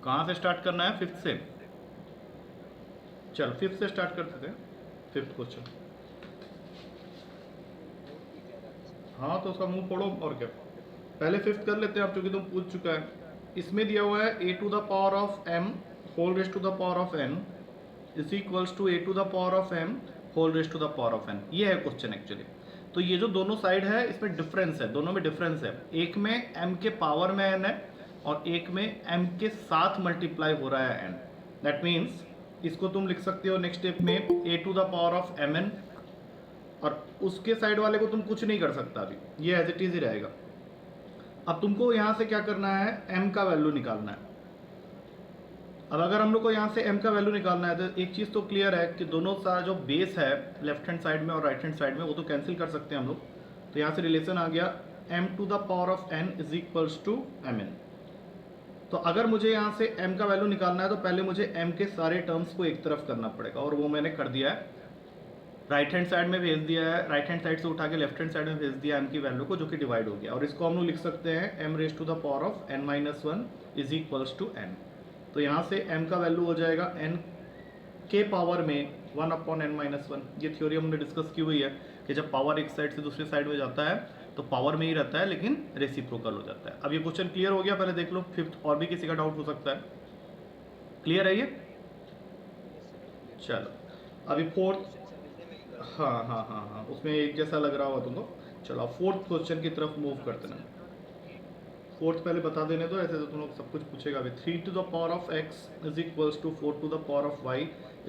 कहाँ से स्टार्ट करना है? फिफ्थ से। चल फिफ्थ से स्टार्ट करते थे, फिफ्थ क्वेश्चन। हाँ तो उसका मुंह फोड़ो और क्या। पहले फिफ्थ कर लेते हैं आप, चूंकि तुम पूछ चुका है। इसमें दिया हुआ है a to the power of m whole raise to the power of n is equals to a to the power of m whole raise to the power of n। ये है क्वेश्चन एक्चुअली। तो ये जो दोनों side है इसमें difference है, दोनों में डिफरेंस है। एक में m के पावर में n है और एक में m के साथ मल्टीप्लाई हो रहा है n। दैट मीन्स इसको तुम लिख सकते हो नेक्स्ट स्टेप में a to the power of mn, और उसके साइड वाले को तुम कुछ नहीं कर सकता अभी, ये एज इट इज ही रहेगा। अब तुमको यहां से क्या करना है? m का वैल्यू निकालना है। अब अगर हम लोग को यहाँ से m का वैल्यू निकालना है तो एक चीज़ तो क्लियर है कि दोनों सारा जो बेस है लेफ्ट हैंड साइड में और राइट हैंड साइड में वो तो कैंसिल कर सकते हैं हम लोग। तो यहाँ से रिलेशन आ गया m to the power of n is equals to mn। तो अगर मुझे यहाँ से m का वैल्यू निकालना है तो पहले मुझे m के सारे टर्म्स को एक तरफ करना पड़ेगा, और वो मैंने कर दिया है। राइट हैंड साइड में भेज दिया है, राइट हैंड साइड से उठा के लेफ्ट हैंड साइड में भेज दिया m की वैल्यू को, जो कि डिवाइड हो गया। और इसको हम लोग लिख सकते हैं m raise to the power of n minus 1 is equals to n। तो यहाँ से m का वैल्यू हो जाएगा n के पावर में 1 अपॉन n माइनस 1। ये थ्योरी हमने डिस्कस की हुई है कि जब पावर एक साइड से दूसरी साइड में जाता है तो पावर में ही रहता है लेकिन रेसिप्रोकल हो जाता है। अब ये क्वेश्चन क्लियर हो गया? पहले देख लो फिफ्थ, और भी किसी का डाउट हो सकता है। क्लियर है ये? चलो अभी फोर्थ। हाँ, उसमें एक जैसा लग रहा होगा तुमको। चलो अब फोर्थ क्वेश्चन की तरफ मूव करते हैं। फोर्थ पहले बता देने दो, ऐसे तो तुम लोग सब कुछ पूछेगा अभी। 3 to the power of x is equals to 4 to the power of y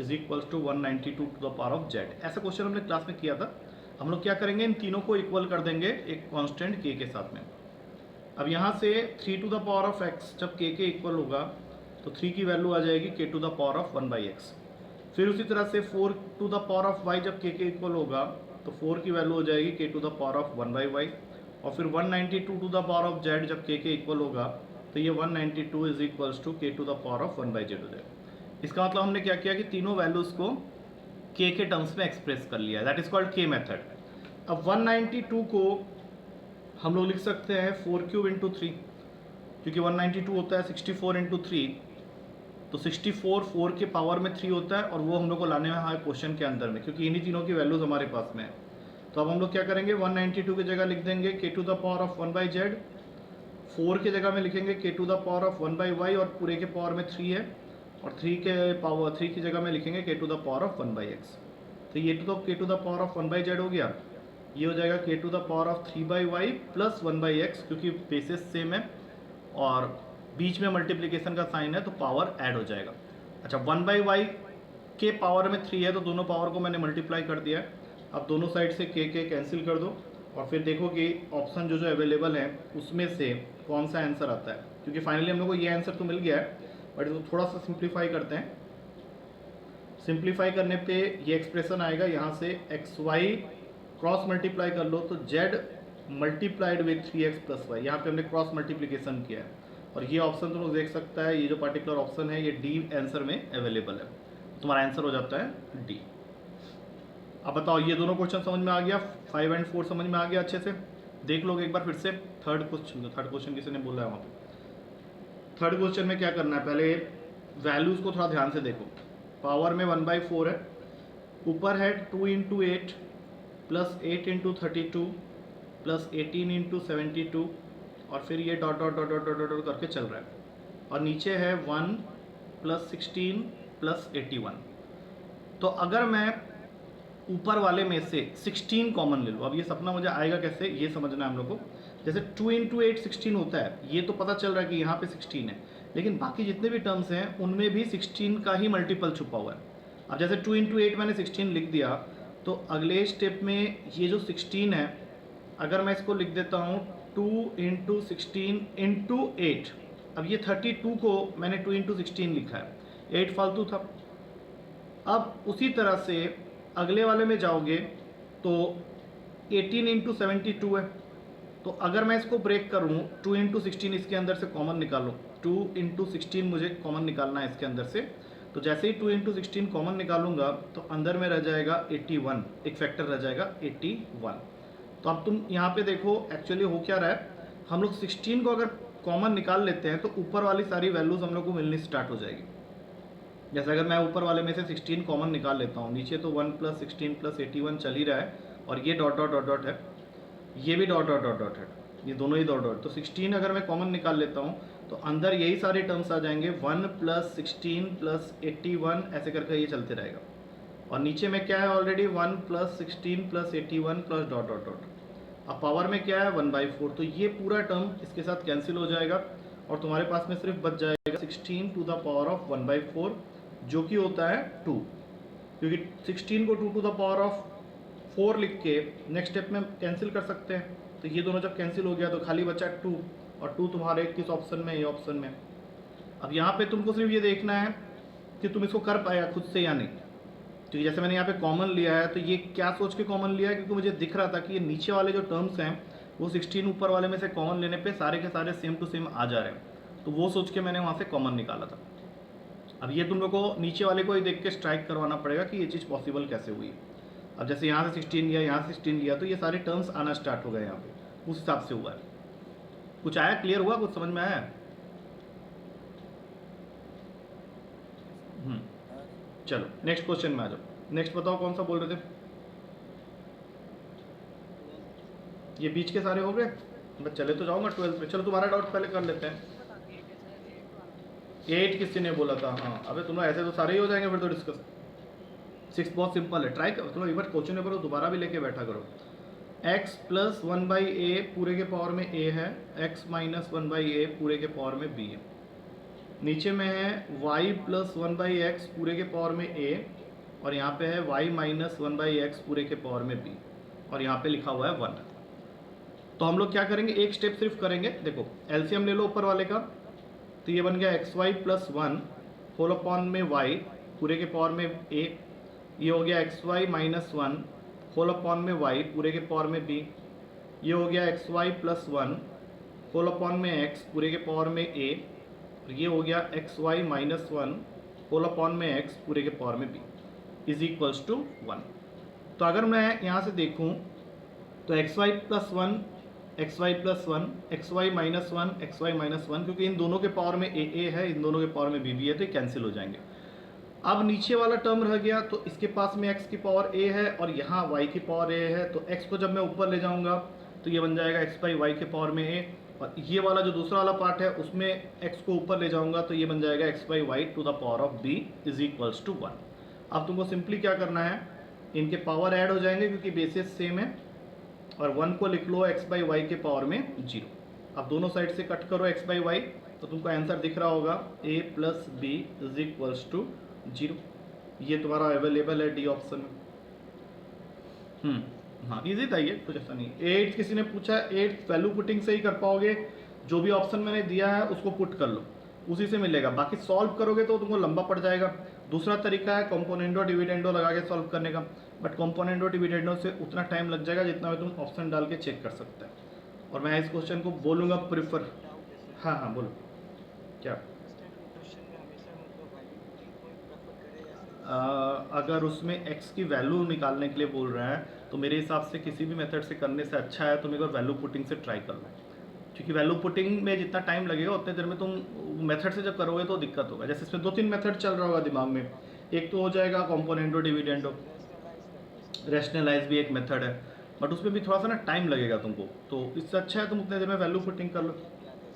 is equals to 192 to the power of z। ऐसा क्वेश्चन हमने क्लास में किया था। हम लोग क्या करेंगे, इन तीनों को इक्वल कर देंगे एक कांस्टेंट k के साथ में। अब यहाँ से 3 to the power of x जब k के इक्वल होगा तो 3 की वैल्यू आ जाएगी k to the power of 1/x। फिर उसी तरह से 4 to the power of y जब k के इक्वल होगा तो 4 की वैल्यू हो जाएगी k to the power of 1/y। और फिर 192 to the power of z जब k के इक्वल होगा तो ये 192 is equals to k to the power of 1/z हो जाएगा। इसका मतलब हमने क्या किया कि तीनों वैल्यूज को k के टर्म्स में एक्सप्रेस कर लिया, that is called k method. अब 192 को हम लोग लिख सकते हैं 4 क्यूब इंटू 3, क्योंकि 192 होता है 64 इंटू 3, तो 64 4 के पावर में 3 होता है, और वो हम लोग को लाने में हमारे क्वेश्चन के अंदर में, क्योंकि इन्हीं तीनों की वैल्यूज हमारे पास में है। तो अब हम लोग क्या करेंगे, 192 की जगह लिख देंगे k to the power of 1/z, 4 की जगह में लिखेंगे k to the power of 1/y, और पूरे के पावर में 3 है, और 3 की जगह में लिखेंगे k to the power of 1/x। तो ये तो k to the power of 1/z हो गया, ये हो जाएगा k to the power of 3/y plus 1/x, क्योंकि बेसिस सेम है और बीच में मल्टीप्लिकेशन का साइन है तो पावर ऐड हो जाएगा। अच्छा 1/y के पावर में 3 है तो दोनों पावर को मैंने मल्टीप्लाई कर दिया है। अब दोनों साइड से k कैंसिल कर दो और फिर देखो कि ऑप्शन जो अवेलेबल है उसमें से कौन सा आंसर आता है, क्योंकि फाइनली हम लोग को ये आंसर तो मिल गया है, बट इसको थोड़ा सा सिंप्लीफाई करते हैं। सिंप्लीफाई करने पे ये एक्सप्रेशन आएगा, यहाँ से xy क्रॉस मल्टीप्लाई कर लो तो z multiplied with 3x plus y, यहाँ पे हमने क्रॉस मल्टीप्लिकेशन किया है, और ये ऑप्शन तुम लोग देख सकता है, ये जो पर्टिकुलर ऑप्शन है ये डी आंसर में अवेलेबल है, तुम्हारा आंसर हो जाता है डी। अब बताओ ये दोनों क्वेश्चन समझ में आ गया, 5 और 4 समझ में आ गया अच्छे से? देख लोगे एक बार फिर से थर्ड क्वेश्चन किसी ने बोला है वहाँ पे। थर्ड क्वेश्चन में क्या करना है, पहले वैल्यूज को थोड़ा ध्यान से देखो। पावर में 1/4 है, ऊपर है 2 into 8 plus 8 into 32 plus 18 into 72, और फिर ये dot dot dot dot dot dot करके चल रहा है, और नीचे है 1 प्लस 16 प्लस 81। तो अगर मैं ऊपर वाले में से 16 कॉमन ले लूँ, अब ये सपना मुझे आएगा कैसे ये समझना है हम लोग को। जैसे 2 इंटू 8 16 होता है, ये तो पता चल रहा है कि यहाँ पे 16 है, लेकिन बाकी जितने भी टर्म्स हैं उनमें भी 16 का ही मल्टीपल छुपा हुआ है। अब जैसे 2 इंटू 8 मैंने 16 लिख दिया, तो अगले स्टेप में ये जो 16 है अगर मैं इसको लिख देता हूँ 2 इंटू 16 इंटू 8, अब ये 32 को मैंने 2 इंटू 16 लिखा है, 8 फालतू था। अब उसी तरह से अगले वाले में जाओगे तो 18 इंटू 72 है, तो अगर मैं इसको ब्रेक करूँ 2 इंटू 16 इसके अंदर से कॉमन निकालूँ, 2 इंटू 16 मुझे कॉमन निकालना है इसके अंदर से, तो जैसे ही 2 इंटू 16 कॉमन निकालूंगा तो अंदर में रह जाएगा 81, एक फैक्टर रह जाएगा 81। तो अब तुम यहाँ पे देखो एक्चुअली हो क्या रहा है, हम लोग 16 को अगर कॉमन निकाल लेते हैं तो ऊपर वाली सारी वैल्यूज़ हम लोग को मिलनी स्टार्ट हो जाएगी। जैसे अगर मैं ऊपर वाले में से 16 कॉमन निकाल लेता हूँ, नीचे तो 1 + 16 + 81 चल ही रहा है, और ये डॉट डॉट डॉट डॉट है, ये भी डॉट डॉट डॉट डॉट है, ये दोनों ही डॉट डॉट। तो 16 अगर मैं कॉमन निकाल लेता हूँ तो अंदर यही सारे टर्म्स आ जाएंगे, 1 + 16 + 81 ऐसे करके ये चलते रहेगा। और नीचे में क्या है ऑलरेडी 1 + 16 + 81 + डॉट डॉट डॉट। अब पावर में क्या है 1/4, तो ये पूरा टर्म इसके साथ कैंसिल हो जाएगा और तुम्हारे पास में सिर्फ बच जाएगा 16 टू द पावर ऑफ 1/4, जो कि होता है 2, क्योंकि 16 को 2 टू द पावर ऑफ 4 लिख के नेक्स्ट स्टेप में कैंसिल कर सकते हैं। तो ये दोनों जब कैंसिल हो गया तो खाली बचा 2, और 2 तुम्हारे किस ऑप्शन में, ये ऑप्शन में। अब यहाँ पे तुमको सिर्फ ये देखना है कि तुम इसको कर पाएगा खुद से या नहीं। तो जैसे मैंने यहाँ पे कॉमन लिया है, तो ये क्या सोच के कॉमन लिया है, क्योंकि मुझे दिख रहा था कि ये नीचे वाले जो टर्म्स हैं वो 16 ऊपर वाले में से कॉमन लेने पे सारे के सारे सेम टू सेम आ जा रहे हैं, तो वो सोच के मैंने वहाँ से कॉमन निकाला था। अब ये तुम लोग को नीचे वाले को ही देख के स्ट्राइक करवाना पड़ेगा कि ये चीज़ पॉसिबल कैसे हुई। अब जैसे यहाँ से 16 लिया, यहाँ से 16 लिया, तो ये सारे टर्म्स आना स्टार्ट हो गए यहाँ पे, उस हिसाब से हुआ है। कुछ आया, क्लियर हुआ, कुछ समझ में आया? चलो नेक्स्ट क्वेश्चन में आ जाओ। नेक्स्ट बताओ कौन सा बोल रहे थे? ये बीच के सारे हो गए, मैं चले तो जाऊंगा 12 पे। चलो तुम्हारा डाउट पहले कर लेते हैं। 8 किसी ने बोला था? हाँ, अबे तुम लोग ऐसे तो सारे ही हो जाएंगे फिर तो डिस्कस। 6 बहुत सिंपल है, ट्राई करो, तुम एक बार क्वेश्चन पेपर दोबारा भी लेके बैठा करो। x + 1/a पूरे के पावर में a है, x - 1/a पूरे के पावर में b है। नीचे में है y + 1/x पूरे के पावर में a, और यहाँ पे है y - 1/x पूरे के पावर में b, और यहाँ पे लिखा हुआ है 1। तो हम लोग क्या करेंगे, एक स्टेप सिर्फ करेंगे। देखो एलसीएम ले लो ऊपर वाले का, तो ये बन गया xy + 1 होल अपॉन में y पूरे के पावर में a, ये हो गया xy - 1 होल अपॉन में y पूरे के पावर में b, ये हो गया xy + 1 होल अपॉन में x पूरे के पावर में a, और ये हो गया xy - 1 होल अपॉन में x पूरे के पावर में b इज इक्वल्स टू 1। तो अगर मैं यहाँ से देखूँ तो xy + 1 xy + 1 xy - 1 xy - 1, क्योंकि इन दोनों के पावर में a है, इन दोनों के पावर में b है, तो कैंसिल हो जाएंगे। अब नीचे वाला टर्म रह गया, तो इसके पास में x की पावर a है और यहाँ y की पावर a है, तो x को जब मैं ऊपर ले जाऊँगा तो ये बन जाएगा x/y के पावर में a, और ये वाला जो दूसरा वाला पार्ट है उसमें x को ऊपर ले जाऊँगा तो ये बन जाएगा x/y to the power of b is equals to 1। अब तुमको सिंपली क्या करना है, इनके पावर ऐड हो जाएंगे क्योंकि बेसिस सेम है, और 1 को लिख लो x/y के पावर में 0। अब दोनों साइड से कट करो x/y, तो तुमको आंसर दिख रहा होगा a + b is equals to 0। ये तुम्हारा अवेलेबल है डी ऑप्शन में। हाँ इजी था ये, कुछ ऐसा नहीं। 8 किसी ने पूछा, 8 वैल्यू पुटिंग से ही कर पाओगे, जो भी ऑप्शन मैंने दिया है उसको पुट कर लो, उसी से मिलेगा। बाकी सॉल्व करोगे तो तुमको लंबा पड़ जाएगा। दूसरा तरीका है कंपोनेंडो डिविडेंडो लगा के सॉल्व करने का, बट कंपोनेंडो डिविडेंडो से उतना टाइम लग जाएगा जितना में तुम ऑप्शन डाल के चेक कर सकते हैं। और मैं इस क्वेश्चन को बोलूँगा प्रिफर। हाँ बोलो क्या? अगर उसमें x की वैल्यू निकालने के लिए बोल रहे हैं तो मेरे हिसाब से किसी भी मेथड से करने से अच्छा है तुम एक बार वैल्यू पुटिंग से ट्राई कर लो, क्योंकि वैल्यू पुटिंग में जितना टाइम लगेगा उतने देर में तुम मेथड से जब करोगे तो दिक्कत होगा। जैसे इसमें 2-3 मेथड चल रहा होगा दिमाग में, एक तो हो जाएगा कंपोनेंडो डिविडेंडो, रैशनलाइज भी एक मेथड है, बट उसमें भी थोड़ा सा ना टाइम लगेगा तुमको, तो इससे अच्छा है तुम उतने देर में वैल्यू पुटिंग कर लो।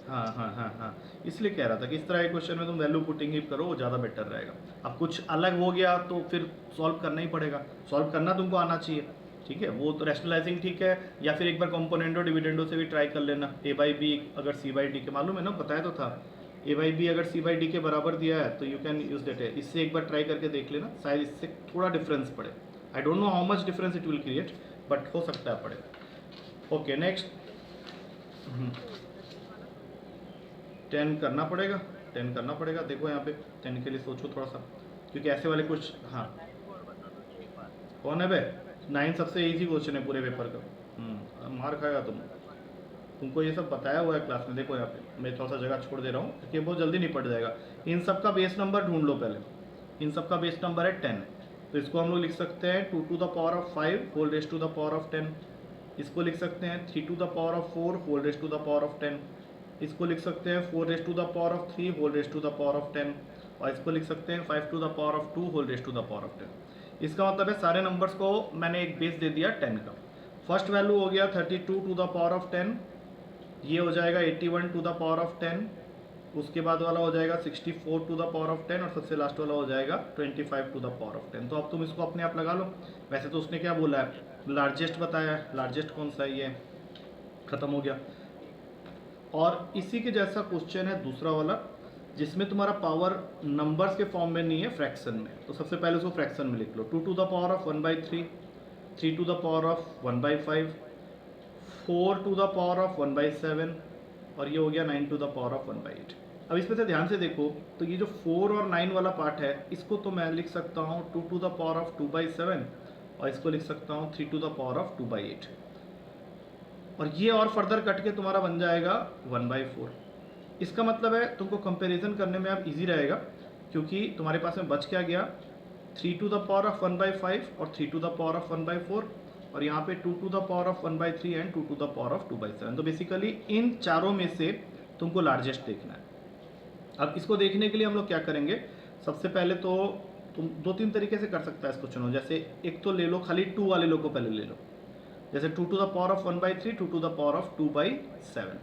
हाँ, इसलिए कह रहा था कि इस तरह के क्वेश्चन में तुम वैल्यू पुटिंग ही करो, वो ज़्यादा बेटर रहेगा। अब कुछ अलग हो गया तो फिर सॉल्व करना ही पड़ेगा, सॉल्व करना तुमको आना चाहिए, ठीक है। वो तो रैशनलाइजिंग ठीक है, या फिर एक बार कंपोनेंडो डिविडेंडो से भी ट्राई कर लेना। a/b अगर c/d के, मालूम है ना, बताया तो था, a/b अगर c/d के बराबर दिया है तो यू कैन यूज दैट है। इससे एक बार ट्राई करके देख लेना, शायद इससे थोड़ा डिफरेंस पड़े। I don't know how much difference it will create, but हो सकता है पड़े। ओके नेक्स्ट 10 करना पड़ेगा, 10 करना पड़ेगा। देखो यहाँ पे 10 के लिए सोचो थोड़ा सा, क्योंकि ऐसे वाले कुछ। हाँ कौन है बे? 9 सबसे इजी क्वेश्चन है पूरे पेपर का। मार खाएगा तुमको ये सब बताया हुआ है क्लास में। देखो यहाँ पे मैं थोड़ा सा जगह छोड़ दे रहा हूँ क्योंकि बहुत जल्दी निपट जाएगा। इन सब का बेस नंबर ढूंढ लो पहले। इन सब का बेस नंबर है 10, तो इसको हम लोग लिख सकते हैं 2 to the power of 5 whole raise to the power of 10। इसको लिख सकते हैं 3 to the power of 4 whole raise to the power of 10। इसको लिख सकते हैं 4 raise to the power of 3 whole raise to the power of 10, और इसको लिख सकते हैं 5 to the power of 2 whole raise to the power of 10। इसका मतलब है सारे नंबर्स को मैंने एक बेस दे दिया 10 का। फर्स्ट वैल्यू हो गया 32 टू द पावर ऑफ 10, ये हो जाएगा 81 टू द पावर ऑफ 10, उसके बाद वाला हो जाएगा 64 टू द पावर ऑफ 10, और सबसे लास्ट वाला हो जाएगा 25 टू द पावर ऑफ 10। तो अब तुम इसको अपने आप लगा लो। वैसे तो उसने क्या बोला है, लार्जेस्ट बताया है, लार्जेस्ट कौन सा है, ये खत्म हो गया। और इसी के जैसा क्वेश्चन है दूसरा वाला, जिसमें तुम्हारा पावर नंबर्स के फॉर्म में नहीं है, फ्रैक्शन में। तो सबसे पहले उसको फ्रैक्शन में लिख लो, 2 to the power of 1/3, 3 to the power of 1/5, 4 to the power of 1/7, और ये हो गया 9 टू द पावर ऑफ 1/8। अब इसमें से ध्यान से देखो तो ये जो 4 और 9 वाला पार्ट है, इसको तो मैं लिख सकता हूँ 2 टू द पावर ऑफ 2/7, और इसको लिख सकता हूँ 3 टू द पावर ऑफ 2/8, और ये और फर्दर कट के तुम्हारा बन जाएगा 1/4। इसका मतलब है तुमको कंपैरिजन करने में अब इजी रहेगा, क्योंकि तुम्हारे पास में बच क्या गया, 3 टू द पावर ऑफ 1/5 और 3 टू द पावर ऑफ 1/4, और यहाँ पे 2 to the power of 1/3 and 2 to the power of 2/7। तो बेसिकली इन चारों में से तुमको लार्जेस्ट देखना है। अब इसको देखने के लिए हम लोग क्या करेंगे, सबसे पहले तो तुम 2-3 तरीके से कर सकता है इसको चुनो। जैसे एक तो ले लो, खाली 2 वाले लोग को पहले ले लो, जैसे 2 to the power of 1/3, 2 to the power of 2/7।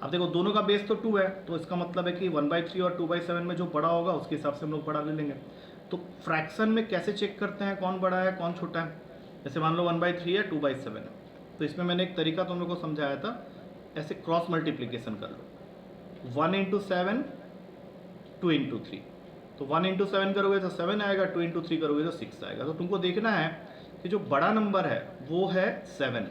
अब देखो दोनों का बेस तो 2 है, तो इसका मतलब है कि 1/3 और 2/7 में जो बड़ा होगा उसके हिसाब से हम लोग बड़ा ले लेंगे। तो फ्रैक्शन में कैसे चेक करते हैं कौन बड़ा है कौन छोटा है, जैसे मान लो 1/3 है, 2/7 है, तो इसमें मैंने एक तरीका तुम लोग को समझाया था, ऐसे क्रॉस मल्टीप्लीकेशन कर लो, 1 इंटू 7, 2 इंटू 3। तो 1 इंटू 7 करोगे तो 7 आएगा, 2 इंटू 3 करोगे तो 6 आएगा। तो तुमको देखना है कि जो बड़ा नंबर है वो है 7,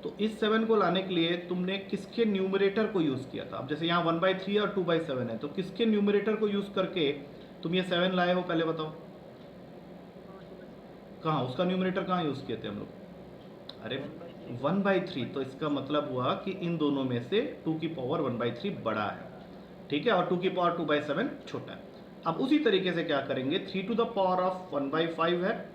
तो इस 7 को लाने के लिए तुमने किसके न्यूमरेटर को यूज़ किया था। अब जैसे यहाँ 1/3 और 2/7 है, तो किसके न्यूमरेटर को यूज़ करके तुम ये 7 लाए हो, पहले बताओ। कहाँ उसका न्यूमरेटर कहाँ यूज़ किए थे हम लोग, अरे 1/3। तो इसका मतलब हुआ कि इन दोनों में से 2 की पावर 1/3 बड़ा है, ठीक है, और 2 की पावर 2/7 छोटा है। अब उसी तरीके से क्या करेंगे, 3 टू द पावर ऑफ 1/5 है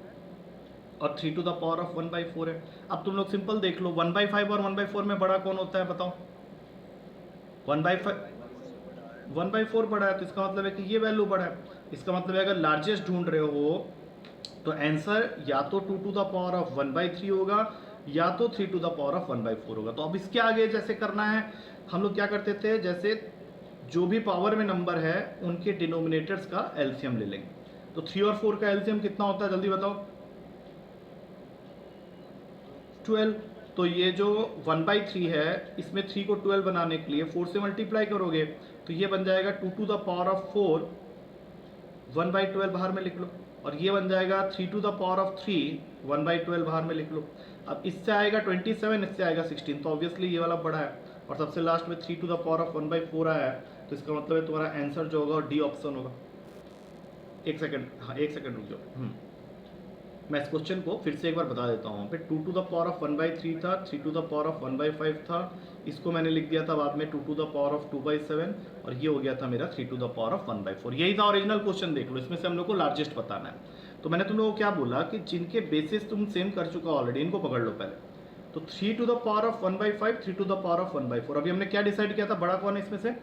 और 3 टू द पावर ऑफ 1/4 है। अब तुम लोग सिंपल देख लो, 1/5 और 1/4 में बड़ा कौन होता है बताओ, 1/4 बड़ा है, तो इसका मतलब है कि ये वैल्यू बड़ा है। इसका मतलब है अगर लार्जेस्ट ढूंढ रहे हो तो आंसर या तो 2 टू द पावर ऑफ 1/3 होगा या तो 3 टू द पावर ऑफ 1/4 होगा। तो अब इसके आगे जैसे करना है, हम लोग क्या करते थे, जैसे जो भी पावर में नंबर है उनके डिनोमिनेटर्स का एलसीएम ले लेंगे। तो 3 और 4 का एलसीएम कितना होता है जल्दी बताओ, 12। तो ये जो 1/3 है, इसमें 3 को 12 बनाने के लिए 4 से मल्टीप्लाई करोगे, तो ये बन जाएगा 2 टू द पावर ऑफ 4, 1/12 बाहर में लिख लो, और ये बन जाएगा 3 टू द पावर ऑफ 3, 1/12 बाहर में लिख लो। अब इससे आएगा 27, इससे आएगा 16, तो ऑब्वियसली ये वाला बड़ा है, और सबसे लास्ट में 3 टू द पावर ऑफ 1/4 आया है, तो इसका मतलब है तुम्हारा आंसर जो होगा डी ऑप्शन होगा। एक सेकंड, हाँ एक सेकंड रुक जाओ, मैं इस क्वेश्चन को फिर से एक बार बता देता हूँ। पे 2 टू द पावर ऑफ 1/3 था, 3 टू द पावर ऑफ 1/5 था, इसको मैंने लिख दिया था बाद में 2 टू द पावर ऑफ 2/7, और ये हो गया था मेरा 3 टू द पावर ऑफ 1/4। यही था ओरिजिनल क्वेश्चन, देख लो, इसमें से हम लोग को लार्जेस्ट बताना है। तो मैंने तुम लोगों को क्या बोला कि जिनके बेसिस तुम सेम कर चुका ऑलरेडी, इनको पकड़ लो पहले। तो 3 to the power of 1/5, 3 to the power of 1/4। अभी हमने क्या डिसाइड किया था, बड़ा कौन है इसमें से,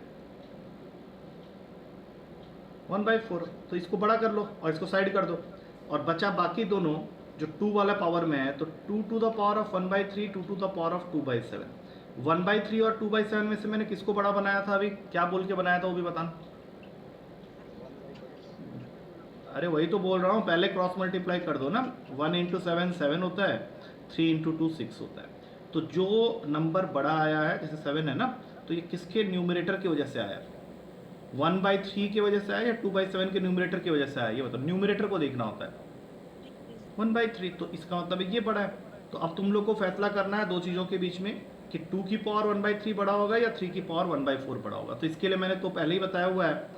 1/4। तो इसको बड़ा कर लो और इसको साइड कर दो, और बचा बाकी दोनों जो 2 वाला पावर में है। तो 2 to the power of 1/3, 2 to the power of 2/7। 1/3 और 2/7 में से मैंने किसको बड़ा बनाया था, अभी क्या बोल के बनाया था वो भी बताना। अरे वही तो बोल रहा हूँ, पहले क्रॉस मल्टीप्लाई कर दो ना, 1 इंटू 7 7 होता है, 3 इंटू 2 6 होता है। तो जो नंबर बड़ा आया है, जैसे 7 है ना, तो ये किसके न्यूमरेटर की वजह से आया, 1/3 की वजह से आया या 2/7 के न्यूमरेटर की वजह से आया, ये बताओ। न्यूमरेटर को देखना होता है, 1/3, तो इसका मतलब ये बड़ा है। तो अब तुम लोग को फैसला करना है दो चीज़ों के बीच में, कि 2 की पावर 1/3 बड़ा होगा या 3 की पावर 1/4 बड़ा होगा। तो इसके लिए मैंने तो पहले ही बताया हुआ है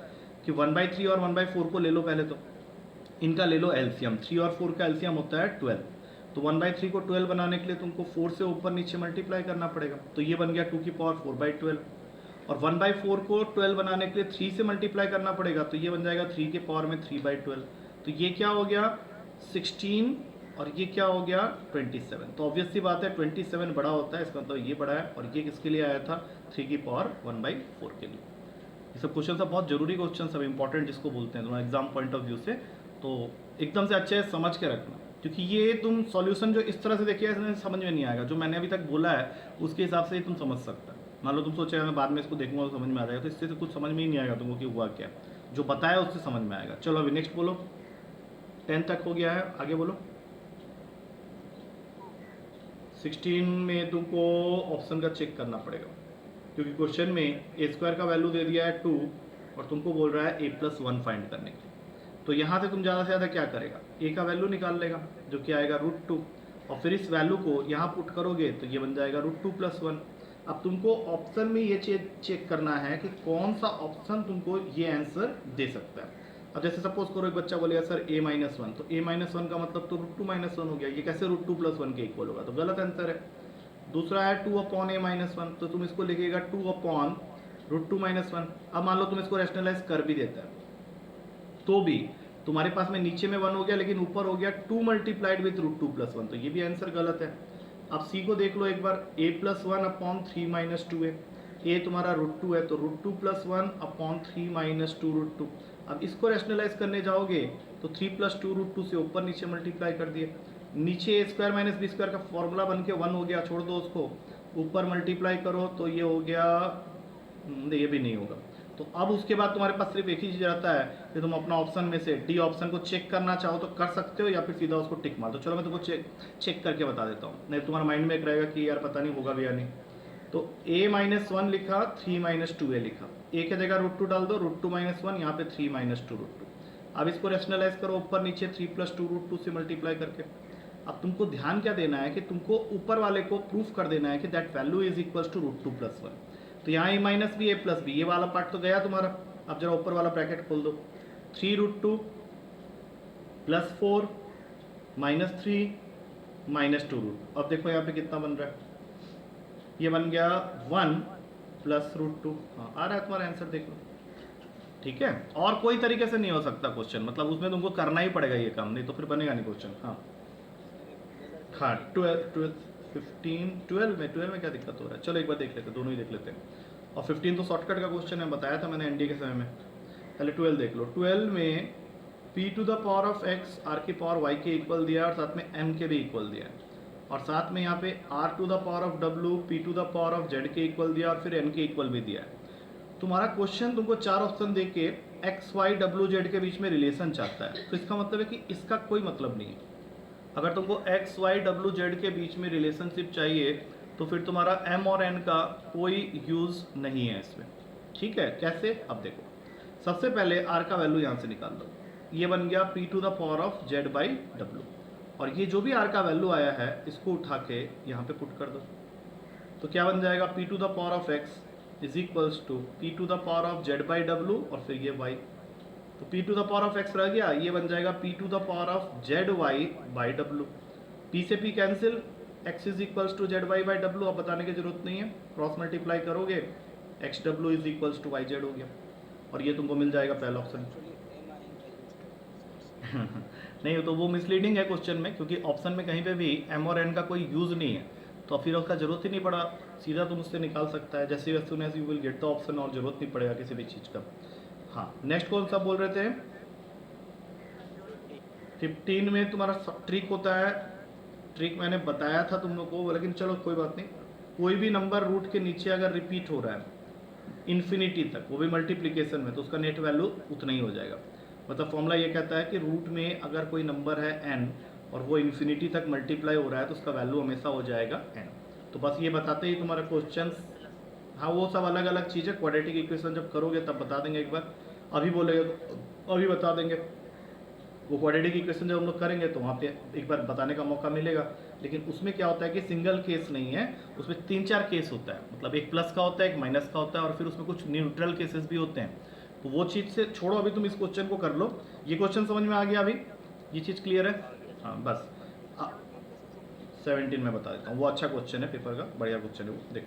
कि 1/3 और 1/4 को ले लो पहले, तो इनका ले लो एलसीएम। 3 और 4 का एलसीएम होता है 12। तो 1/3 को 12 बनाने के लिए तुमको 4 से ऊपर नीचे मल्टीप्लाई करना पड़ेगा, तो ये बन गया 2 की पावर 4/12। और 1/4 को 12 बनाने के लिए 3 से मल्टीप्लाई करना पड़ेगा, तो ये बन जाएगा 3 के पावर में 3/12। तो ये क्या हो गया, 16 और ये क्या हो गया 27। तो ऑब्वियस सी बात है 27 बड़ा होता है, इसका मतलब ये बड़ा है। और ये किसके लिए आया था 3 की पावर 1/4 के लिए। ये सब क्वेश्चन सब बहुत जरूरी क्वेश्चन सब इंपॉर्टेंट जिसको बोलते हैं तुम्हारा एग्जाम पॉइंट ऑफ व्यू से, तो एकदम से अच्छे से समझ के रखना, क्योंकि ये तुम सॉल्यूशन जो इस तरह से देखिए इसमें समझ में नहीं आएगा। जो मैंने अभी तक बोला है उसके हिसाब से ही तुम समझ सकता है। मान लो तुम सोचे मैं बाद में इसको देखूंगा तो समझ में आ जाएगा, तो इससे तो कुछ समझ में ही नहीं आएगा तुमको कि हुआ क्या। जो बताया उससे समझ में आएगा। चलो अभी नेक्स्ट बोलो, 10 तक हो गया है, आगे बोलो। 16 में तुमको ऑप्शन का चेक करना पड़ेगा, क्योंकि क्वेश्चन में ए स्क्वायर का वैल्यू दे दिया है 2 और तुमको बोल रहा है a+1 फाइंड करने के। तो यहाँ से तुम ज़्यादा से ज़्यादा क्या करेगा, a का वैल्यू निकाल लेगा जो कि आएगा √2, और फिर इस वैल्यू को यहाँ पुट करोगे तो ये बन जाएगा √2+1। अब तुमको ऑप्शन में ये चेक करना है कि कौन सा ऑप्शन तुमको ये आंसर दे सकता है। अब जैसे सपोज करो एक बच्चा बोलेगा सर a-1, तो a-1 का मतलब तो √2-1 हो गया, ये कैसे √2+1 के इक्वल होगा, तो गलत आंसर है। दूसरा है 2/a-1, तो तुम इसको लिखिएगा 2/√2-1। अब मान लो तुम इसको रैशनलाइज कर भी देता है तो भी तुम्हारे पास में नीचे में 1 हो गया, लेकिन ऊपर हो गया 2 मल्टीप्लाइड विथ √2+1, तो ये भी आंसर गलत है। अब सी को देख लो एक बार, a+1/3 - 2a, a तुम्हारा √2 है तो √2+1/3 - 2√2। अब इसको रैशनलाइज करने जाओगे तो 3 + 2 √2 से ऊपर नीचे मल्टीप्लाई कर दिए, नीचे a² - b² का फॉर्मूला बन के 1 हो गया, छोड़ दो उसको, ऊपर मल्टीप्लाई करो तो ये हो गया, ये भी नहीं होगा। तो अब उसके बाद तुम्हारे पास सिर्फ एक ही चीज़ रहता है कि तुम अपना ऑप्शन में से डी ऑप्शन को चेक करना चाहो तो कर सकते हो, या फिर सीधा उसको टिक मार दो। चलो मैं तुमको चेक करके बता देता हूँ, नहीं तुम्हारा माइंड में एक रहेगा कि यार पता नहीं होगा भी या नहीं। तो a-1 लिखा, 3 - 2a लिखा, a की जगह √2 डाल दो, √2-1, यहाँ पे 3 - 2 √2। अब इसको रैशनलाइज करो ऊपर नीचे 3 + 2 √2 से मल्टीप्लाई करके। अब तुमको ध्यान क्या देना है कि तुमको ऊपर वाले को प्रूफ कर देना है कि that value is equal to √2+1। तो यहाँ a - b a+b, ये वाला पार्ट तो गया तुम्हारा। अब जरा ऊपर वाला ब्रैकेट खोल दो, 3√2 + 4 - 3 - 2 √2। अब देखो यहाँ पे कितना बन रहा है, ये बन गया 1 + √2। हाँ आ रहा है तुम्हारा आंसर, देख लो। ठीक है, और कोई तरीके से नहीं हो सकता क्वेश्चन, मतलब उसमें तुमको करना ही पड़ेगा ये काम, नहीं तो फिर बनेगा नहीं क्वेश्चन। हाँ हाँ 12 में क्या दिक्कत हो रहा है, चलो एक बार देख लेते हैं, दोनों ही देख लेते हैं। और 15 तो शॉर्टकट का क्वेश्चन है, बताया था मैंने एनडी के समय में। पहले 12 देख लो, 12 में p⁴x r⁴y के इक्वल दिया है और साथ में m के भी इक्वल दिया है, और साथ में यहाँ पे r⁴w p⁴z के इक्वल दिया और फिर n के इक्वल भी दिया है। तुम्हारा क्वेश्चन तुमको 4 ऑप्शन दे के x y w z के बीच में रिलेशन चाहता है, तो इसका मतलब है कि इसका कोई मतलब नहीं है। अगर तुमको x y w z के बीच में रिलेशनशिप चाहिए तो फिर तुम्हारा m और n का कोई यूज़ नहीं है इसमें। ठीक है, कैसे, अब देखो। सबसे पहले r का वैल्यू यहाँ से निकाल लो, ये बन गया p⁴z/w, और ये जो भी r का वैल्यू आया है इसको उठा के यहाँ पे पुट कर दो, तो क्या बन जाएगा p⁴x is equals to p⁴z/w और फिर ये y, तो p⁴x रह गया, ये बन जाएगा p⁴zy/w। p से p cancel, x is equals to zy/w, अब बताने की जरूरत नहीं है, क्रॉस मल्टीप्लाई करोगे xw is equals to yz हो गया, और ये तुमको मिल जाएगा पहला ऑप्शन। नहीं तो वो मिसलीडिंग है क्वेश्चन में, क्योंकि ऑप्शन में कहीं पे भी m और n का कोई यूज़ नहीं है, तो फिर उसका जरूरत ही नहीं पड़ा, सीधा तुम उससे निकाल सकता है जैसे as soon as you will get the option, और जरूरत नहीं पड़ेगा किसी भी चीज़ का। हाँ नेक्स्ट कौन सा बोल रहे थे, 15 में तुम्हारा ट्रिक होता है, ट्रिक मैंने बताया था तुम लोग को, लेकिन चलो कोई बात नहीं। कोई भी नंबर रूट के नीचे अगर रिपीट हो रहा है इन्फिनिटी तक, वो भी मल्टीप्लिकेशन में, तो उसका नेट वैल्यू उतना ही हो जाएगा। मतलब फॉर्मूला ये कहता है कि रूट में अगर कोई नंबर है n और वो इन्फिनिटी तक मल्टीप्लाई हो रहा है तो उसका वैल्यू हमेशा हो जाएगा n। तो बस ये बताते ही तुम्हारा क्वेश्चन, हाँ वो सब अलग अलग चीज़ है, क्वाड्रेटिक इक्वेशन जब करोगे तब बता देंगे एक बार, अभी बोलेगा तो अभी बता देंगे। वो क्वाड्रेटिक इक्वेशन जब हम लोग करेंगे तो वहाँ पे एक बार बताने का मौका मिलेगा, लेकिन उसमें क्या होता है कि सिंगल केस नहीं है, उसमें 3-4 केस होता है, मतलब एक प्लस का होता है, एक माइनस का होता है, और फिर उसमें कुछ न्यूट्रल केसेस भी होते हैं। तो वो चीज़ से छोड़ो, अभी तुम इस क्वेश्चन को कर लो। ये क्वेश्चन समझ में आ गया, अभी ये चीज़ क्लियर है? हाँ बस 17 में बता देता हूँ, वो अच्छा क्वेश्चन है, पेपर का बढ़िया क्वेश्चन है वो। देखो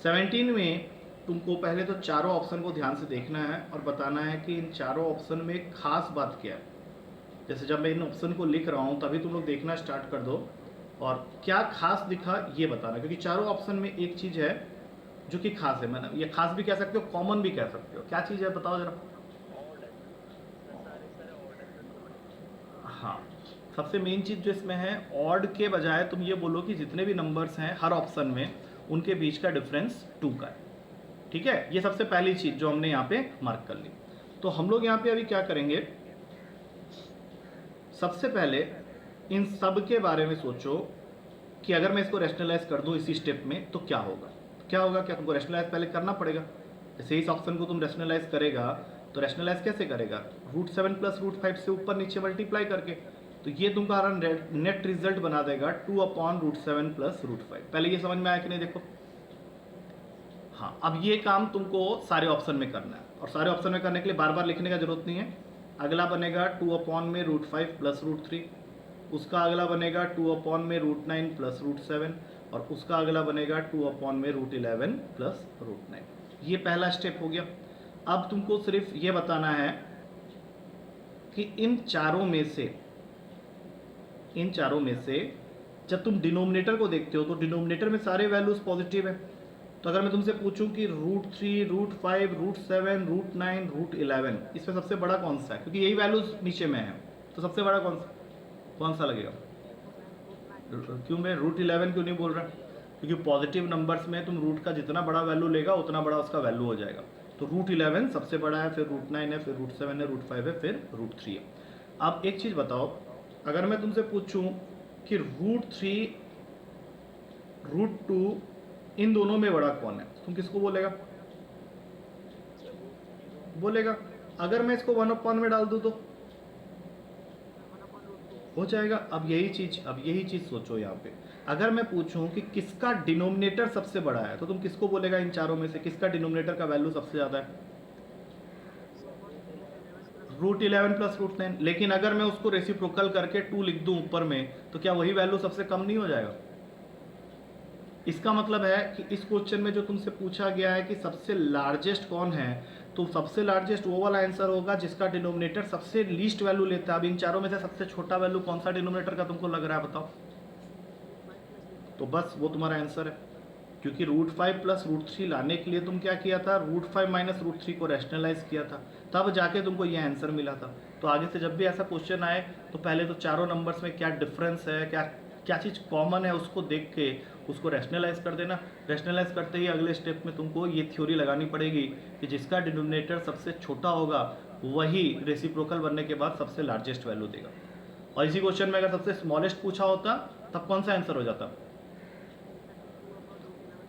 17 में तुमको पहले तो चारों ऑप्शन को ध्यान से देखना है और बताना है कि इन चारों ऑप्शन में खास बात क्या है। जैसे जब मैं इन ऑप्शन को लिख रहा हूँ तभी तुम लोग देखना स्टार्ट कर दो और क्या खास दिखा ये बताना, क्योंकि चारों ऑप्शन में एक चीज़ है जो कि खास है। मैंने ये खास भी कह सकते हो, कॉमन भी कह सकते हो। क्या चीज़ है बताओ जरा। हाँ, सबसे मेन चीज़ जो इसमें है, ऑड के बजाय तुम ये बोलो कि जितने भी नंबर्स हैं हर ऑप्शन में उनके बीच का डिफरेंस 2 का है। ठीक है, ये सबसे पहली चीज़ जो हमने यहाँ पे मार्क कर ली। तो हम लोग यहाँ पे अभी क्या करेंगे, सबसे पहले इन सब के बारे में सोचो कि अगर मैं इसको रैशनलाइज कर दूं इसी स्टेप में तो क्या होगा। क्या होगा, क्या तुमको रैशनलाइज पहले करना पड़ेगा। जैसे इस ऑप्शन को तुम रैशनलाइज करेगा तो रैशनलाइज कैसे करेगा, √7 प्लस √5 से ऊपर नीचे मल्टीप्लाई करके। तो ये तुम्हारा नेट रिजल्ट बना देगा 2/√7 प्लस √5। पहले ये समझ में आया कि नहीं, देखो। हाँ, अब ये काम तुमको सारे ऑप्शन में करना है, और सारे ऑप्शन में करने के लिए बार बार लिखने का जरूरत नहीं है। अगला बनेगा 2/√5 प्लस √3, उसका अगला बनेगा 2/√9 प्लस √7, और उसका अगला बनेगा 2/√11 प्लस √9। ये पहला स्टेप हो गया। अब तुमको सिर्फ ये बताना है कि इन चारों में से जब तुम डिनोमिनेटर को देखते हो तो डिनोमिनेटर में सारे वैल्यूज पॉजिटिव है। तो अगर मैं तुमसे पूछूं कि √3, √5, √7, √9, √11 इसमें सबसे बड़ा कौन सा है, क्योंकि यही वैल्यूज नीचे में है, तो सबसे बड़ा कौन सा लगेगा। क्यों मैं √11 क्यों नहीं बोल रहा, क्योंकि पॉजिटिव नंबर्स में तुम रूट का जितना बड़ा वैल्यू लेगा उतना बड़ा उसका वैल्यू हो जाएगा। तो √11 सबसे बड़ा है, फिर √9 है, फिर √7 है, √5 है, फिर √3 है। अब एक चीज़ बताओ, अगर मैं तुमसे पूछूं कि √3, √2 इन दोनों में बड़ा कौन है, तुम किसको बोलेगा। अगर मैं इसको 1/, में डाल दूं तो हो जाएगा। अब यही चीज सोचो यहाँ पे, अगर मैं पूछूं कि किसका डिनोमिनेटर सबसे बड़ा है तो तुम किसको बोलेगा, इन चारों में से किसका डिनोमिनेटर का वैल्यू सबसे ज्यादा है। √11 प्लस √9। लेकिन अगर मैं उसको रेसिप्रोकल करके 2 लिख दूं ऊपर में तो क्या वही वैल्यू सबसे कम नहीं हो जाएगा। इसका मतलब है कि इस क्वेश्चन में जो तुमसे पूछा गया है कि सबसे लार्जेस्ट कौन है, तो सबसे लार्जेस्ट वो वाला आंसर होगा जिसका डिनोमिनेटर सबसे लीस्ट वैल्यू लेता है। अब इन चारों में से सबसे छोटा वैल्यू कौन सा डिनोमिनेटर का तुमको लग रहा है बताओ। तो बस वो तुम्हारा आंसर है, क्योंकि √5 प्लस √3 लाने के लिए तुम क्या किया था, √5 माइनस √3 को रैशनलाइज किया था, तब जाके तुमको ये आंसर मिला था। तो आगे से जब भी ऐसा क्वेश्चन आए तो पहले तो चारों नंबर्स में क्या डिफरेंस है, क्या चीज़ कॉमन है उसको देख के उसको रैशनलाइज कर देना। रैशनलाइज करते ही अगले स्टेप में तुमको ये थ्योरी लगानी पड़ेगी कि जिसका डिनोमिनेटर सबसे छोटा होगा वही रेसिप्रोकल बनने के बाद सबसे लार्जेस्ट वैल्यू देगा। और इसी क्वेश्चन में अगर सबसे स्मॉलेस्ट पूछा होता तब कौन सा आंसर हो जाता,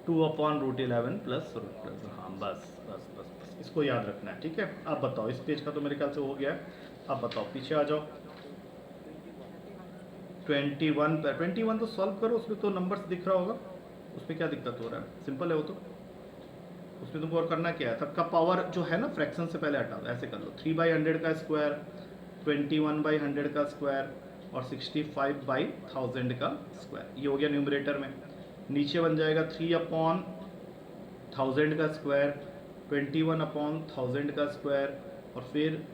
2/√11 प्लस √12। हाँ, बस इसको याद रखना है, ठीक है। अब बताओ, इस पेज का तो मेरे ख्याल से हो गया है। अब बताओ, पीछे आ जाओ। 21 तो सॉल्व करो, उसमें तो नंबर्स दिख रहा होगा, उसमें क्या दिक्कत हो रहा है, सिंपल है वो तो। उसमें तुमको और करना क्या है, सबका पावर जो है ना फ्रैक्शन से पहले हटा दो, ऐसे कर लो। 3/100 का स्क्वायर, 21/100 का स्क्वायर और 65/1000 का स्क्वायर, ये हो गया न्यूमरेटर में। नीचे बन जाएगा 3/1000 का स्क्वायर, 21/1000 का स्क्वायर और फिर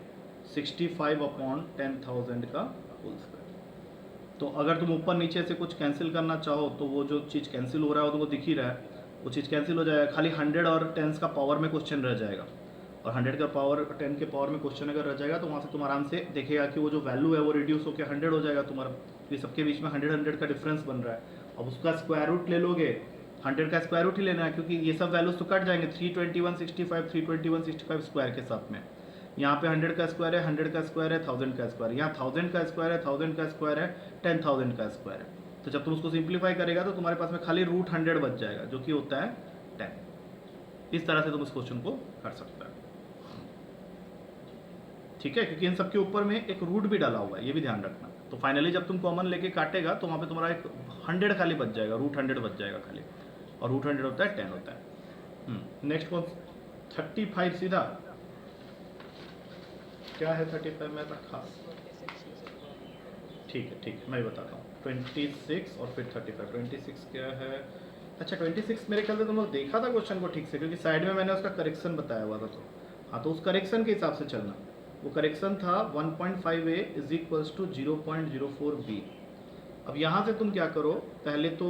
65/10,000 का होल स्क्वायर। तो अगर तुम ऊपर नीचे से कुछ कैंसिल करना चाहो तो वो जो चीज़ कैंसिल हो रहा है वो तुमको दिख ही रहा है, वो चीज़ कैंसिल हो जाएगा। खाली 100 और 10 का पावर में क्वेश्चन रह जाएगा, और 100 का पावर 10 के पावर में क्वेश्चन अगर रह जाएगा तो वहाँ से तुम आराम से देखेगा कि वो जो वैल्यू है वो रिड्यूस होकर 100 हो जाएगा तुम्हारा। तो ये सबके बीच में 100 का डिफरेंस बन रहा है। अब उसका स्क्वायर रूट ले लोगे, 100 का स्क्वायर रूट ही लेना है, क्योंकि ये सब वैल्यूज तो कट जाएंगे 32165 32165 स्क्वायर के साथ में। यहाँ पे 100 का स्क्वायर है, 100 का स्क्वायर है, 1000 का स्क्वायर, यहाँ 1000 का स्क्वायर है, 1000 का स्क्वायर है, 10,000 का स्क्वायर है। तो जब तुम उसको सिंप्लीफाई करेगा तो तुम्हारे पास में खाली √100 बच जाएगा, जो कि होता है 10। इस तरह से तुम इस क्वेश्चन को कर सकते हो, ठीक है, क्योंकि इन सबके ऊपर में एक रूट भी डाला हुआ है, ये भी ध्यान रखना। तो फाइनली जब तुम कॉमन लेके काटेगा तो वहाँ पे तुम्हारा एक 100 खाली बच जाएगा, √100 बच जाएगा खाली, और √100 होता है 10 होता है। नेक्स्ट कौन, 35 सीधा क्या है 35 में रखा, ठीक है मैं बताता हूँ। 26 और फिर 35, 26 क्या है, अच्छा 26 मेरे ख्याल से तुम लोग देखा था क्वेश्चन को ठीक से, क्योंकि साइड में मैंने उसका करेक्शन बताया हुआ था। तो हाँ, तो उस करेक्शन के हिसाब से चलना, वो करेक्शन था 1.5a is equals to 0.04b। अब यहाँ से तुम क्या करो, पहले तो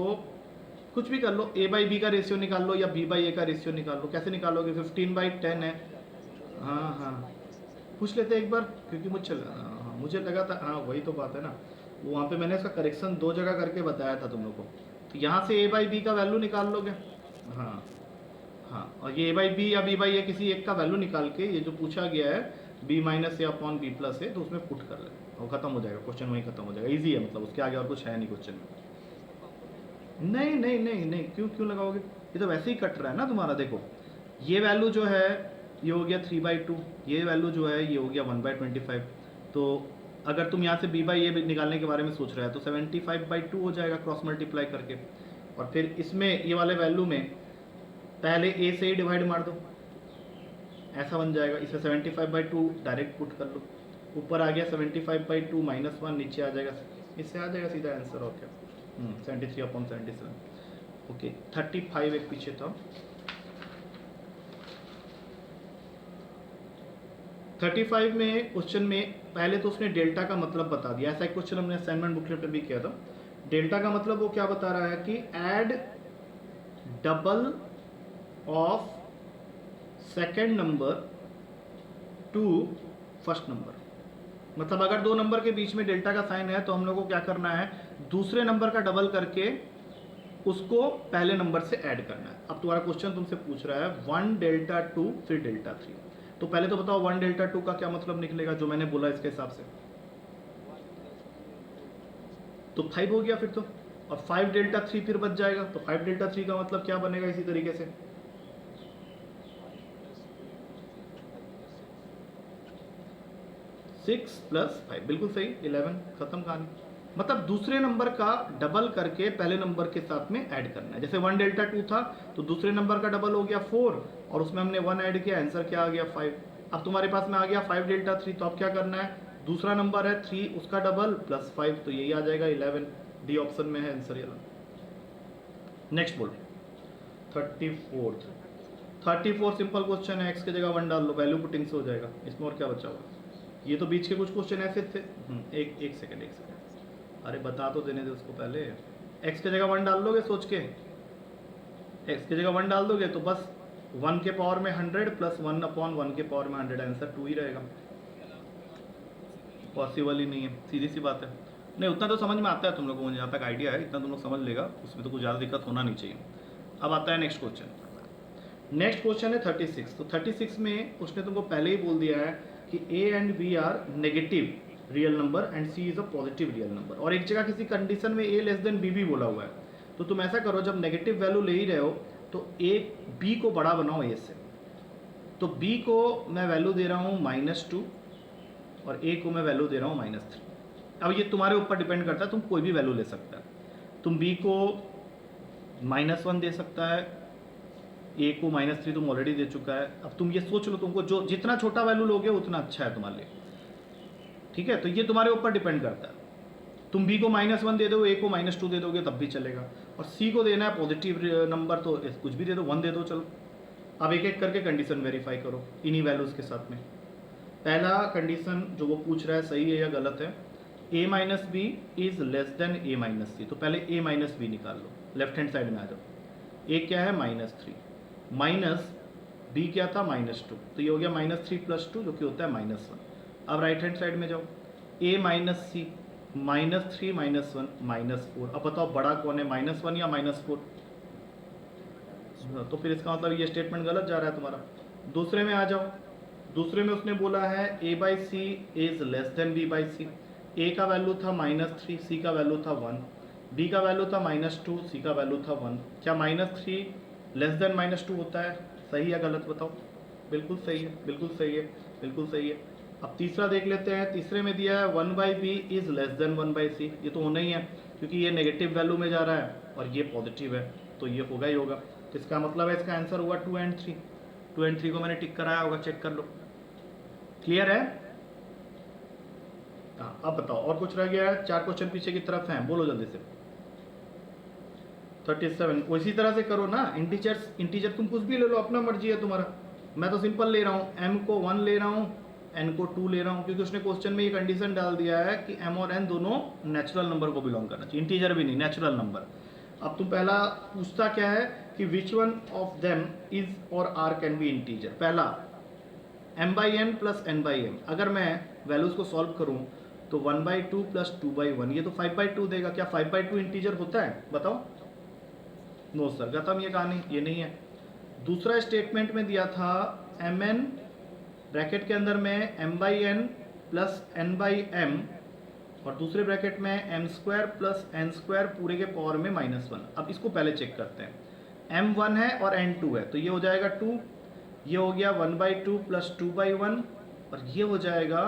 कुछ भी कर लो, a बाई बी का रेशियो निकाल लो या b बाई ए का रेशियो निकाल लो। कैसे निकालोगे, 15/10 है। हाँ हाँ, पूछ लेते एक बार, क्योंकि मुझे लगा था, हाँ वही तो बात है ना, वहाँ पे मैंने इसका करेक्शन 2 जगह करके बताया था तुम लोग को। तो यहाँ से a बाई बी का वैल्यू निकाल लोगे। हाँ हाँ, और ये a बाई बी या b बाई ए किसी एक का वैल्यू निकाल के, ये जो पूछा गया है b माइनस ए अपॉन बी प्लस ए, तो उसमें पुट कर ले और खत्म हो जाएगा क्वेश्चन, वहीं खत्म हो जाएगा। इजी है, मतलब उसके आगे और कुछ है नहीं क्वेश्चन में। नहीं नहीं नहीं नहीं, क्यों लगाओगे, ये तो वैसे ही कट रहा है ना तुम्हारा। देखो ये वैल्यू जो है ये हो गया 3/2, ये वैल्यू जो है ये हो गया 1/25। तो अगर तुम यहाँ से b बाई ए निकालने के बारे में सोच रहे हैं तो 75/2 हो जाएगा क्रॉस मल्टीप्लाई करके। और फिर इसमें ये वाले वैल्यू में पहले a से ही डिवाइड मार दो, ऐसा बन जाएगा। इसमें 75/2 डायरेक्ट पुट कर लो, ऊपर आ गया 75/2 -1, नीचे आ जाएगा, इससे आ जाएगा सीधा आंसर। और क्या 73/77। ओके 35 एक पीछे था। 35 में क्वेश्चन में पहले तो उसने डेल्टा का मतलब बता दिया। ऐसा एक क्वेश्चन हमने असाइनमेंट बुकलेट में भी किया था। डेल्टा का मतलब वो क्या बता रहा है कि add double of second number two first number. मतलब अगर दो नंबर के बीच में डेल्टा का साइन है तो हम लोग को क्या करना है, दूसरे नंबर का डबल करके उसको पहले नंबर से ऐड करना है। अब तुम्हारा क्वेश्चन तुमसे पूछ रहा है 1 डेल्टा 2 फिर डेल्टा 3। तो पहले तो बताओ 1 डेल्टा 2 का क्या मतलब निकलेगा, जो मैंने बोला इसके हिसाब से तो 5 हो गया फिर तो। और 5 डेल्टा 3 फिर बच जाएगा, तो 5 डेल्टा 3 का मतलब क्या बनेगा इसी तरीके से, 6 + 5, बिल्कुल सही 11, खत्म कहानी। मतलब दूसरे नंबर का डबल करके पहले नंबर के साथ में ऐड करना है। जैसे 1 डेल्टा 2 था तो दूसरे नंबर का डबल हो गया 4 और उसमें हमने 1 ऐड किया, आंसर क्या आ गया 5। अब तुम्हारे पास में आ गया 5 डेल्टा 3, तो अब क्या करना है, दूसरा नंबर है 3 उसका डबल प्लस 5, तो यही आ जाएगा 11। डी ऑप्शन में है आंसर ये। नेक्स्ट बोल 34 सिंपल क्वेश्चन है, एक्स की जगह 1 डाल लो, वैल्यू पुटिंग से हो जाएगा। इसमें और क्या बचा हुआ, ये तो बीच के कुछ क्वेश्चन ऐसे थे। एक सेकंड, अरे बता तो देने दे उसको पहले। x की जगह 1 डाल दोगे सोच के, x की जगह 1 डाल दोगे तो बस 1 के पावर में 100 प्लस 1/1 के पावर में 100, आंसर 2 ही रहेगा। पॉसिबल ही नहीं है, सीधी सी बात है। नहीं उतना तो समझ में आता है तुम लोगों को, जहाँ तक आइडिया है इतना तुम लोग समझ लेगा, उसमें तो कुछ ज़्यादा दिक्कत होना नहीं चाहिए। अब आता है नेक्स्ट क्वेश्चन। नेक्स्ट क्वेश्चन है 36। तो 36 में उसने तुमको पहले ही बोल दिया है कि a and b are negative real number and c is a positive real number. और एक जगह किसी कंडीशन में a लेस देन b भी बोला हुआ है। तो तुम ऐसा करो, जब नेगेटिव वैल्यू ले ही रहे हो तो b को बड़ा बनाओ a से। तो b को मैं वैल्यू दे रहा हूँ -2 और a को मैं वैल्यू दे रहा हूँ -3। अब ये तुम्हारे ऊपर डिपेंड करता है, तुम कोई भी वैल्यू ले सकता है। तुम b को -1 दे सकता है, a को -3 तुम ऑलरेडी दे चुका है। अब तुम ये सोच लो, तुमको जो जितना छोटा वैल्यू लोगे उतना अच्छा है तुम्हारे लिए, ठीक है। तो ये तुम्हारे ऊपर डिपेंड करता है। तुम b को -1 दे दो, a को -2 दे दोगे तब भी चलेगा। और c को देना है पॉजिटिव नंबर, तो कुछ भी दे दो, 1 दे दो, चलो। अब एक एक करके कंडीशन वेरीफाई करो इन्हीं वैल्यूज़ के साथ में। पहला कंडीशन जो वो पूछ रहा है सही है या गलत है, a - b is less than a - c। तो पहले a - b निकाल लो, लेफ्ट हैंड साइड में आ जाओ। a क्या है -3, माइनस b क्या था -2, तो ये हो गया -3 + 2 जो कि होता है -1। अब राइट हैंड साइड में जाओ, a - c, -3 - 1 -4। अब बताओ बड़ा कौन है, -1 या -4? तो फिर इसका मतलब ये स्टेटमेंट गलत जा रहा है तुम्हारा। दूसरे में आ जाओ, दूसरे में उसने बोला है a/c is less than b/c। a का वैल्यू था -3, c का वैल्यू था 1, b का वैल्यू था -2, c का वैल्यू था 1। क्या -3 लेस देन -2 होता है, सही या गलत बताओ? बिल्कुल सही है, बिल्कुल सही है, बिल्कुल सही है। अब तीसरा देख लेते हैं। तीसरे में दिया है 1/b is less than 1/c। ये तो होना ही है क्योंकि ये नेगेटिव वैल्यू में जा रहा है और ये पॉजिटिव है, तो ये होगा ही होगा। तो इसका मतलब है इसका आंसर हुआ 2 एंड 3। 2 एंड 3 को मैंने टिक कराया होगा, चेक कर लो। क्लियर है? हाँ, अब बताओ और कुछ रह गया है? 4 क्वेश्चन पीछे की तरफ हैं, बोलो जल्दी से। 37 उसी तरह से करो ना, इंटीजर तुम कुछ भी ले लो, अपना मर्जी है तुम्हारा। मैं तो सिंपल ले रहा हूँ, m को 1 ले रहा हूँ n को 2 ले रहा हूँ, क्योंकि उसने क्वेश्चन में ये कंडीशन डाल दिया है कि m और n दोनों नेचुरल नंबर को बिलोंग करना चाहिए, इंटीजर भी नहीं, नेचुरल नंबर। अब तुम पहला पूछता क्या है कि which one of them is और आर कैन बी इंटीजर। पहला m/n प्लस n/m, अगर मैं वैल्यूज को सॉल्व करूं तो 1/2 प्लस 2/1, ये तो 5/2 देगा। क्या 5/2 इंटीजर होता है, बताओ? नो सर, खत्म ये कहानी, ये नहीं है। दूसरा स्टेटमेंट में दिया था mn ब्रैकेट के अंदर में m/n प्लस n/m, और दूसरे ब्रैकेट में m² प्लस n² पूरे के पावर में -1। अब इसको पहले चेक करते हैं। m1 है और n2 है, तो ये हो जाएगा 2, ये हो गया 1/2 प्लस 2/1, और ये हो जाएगा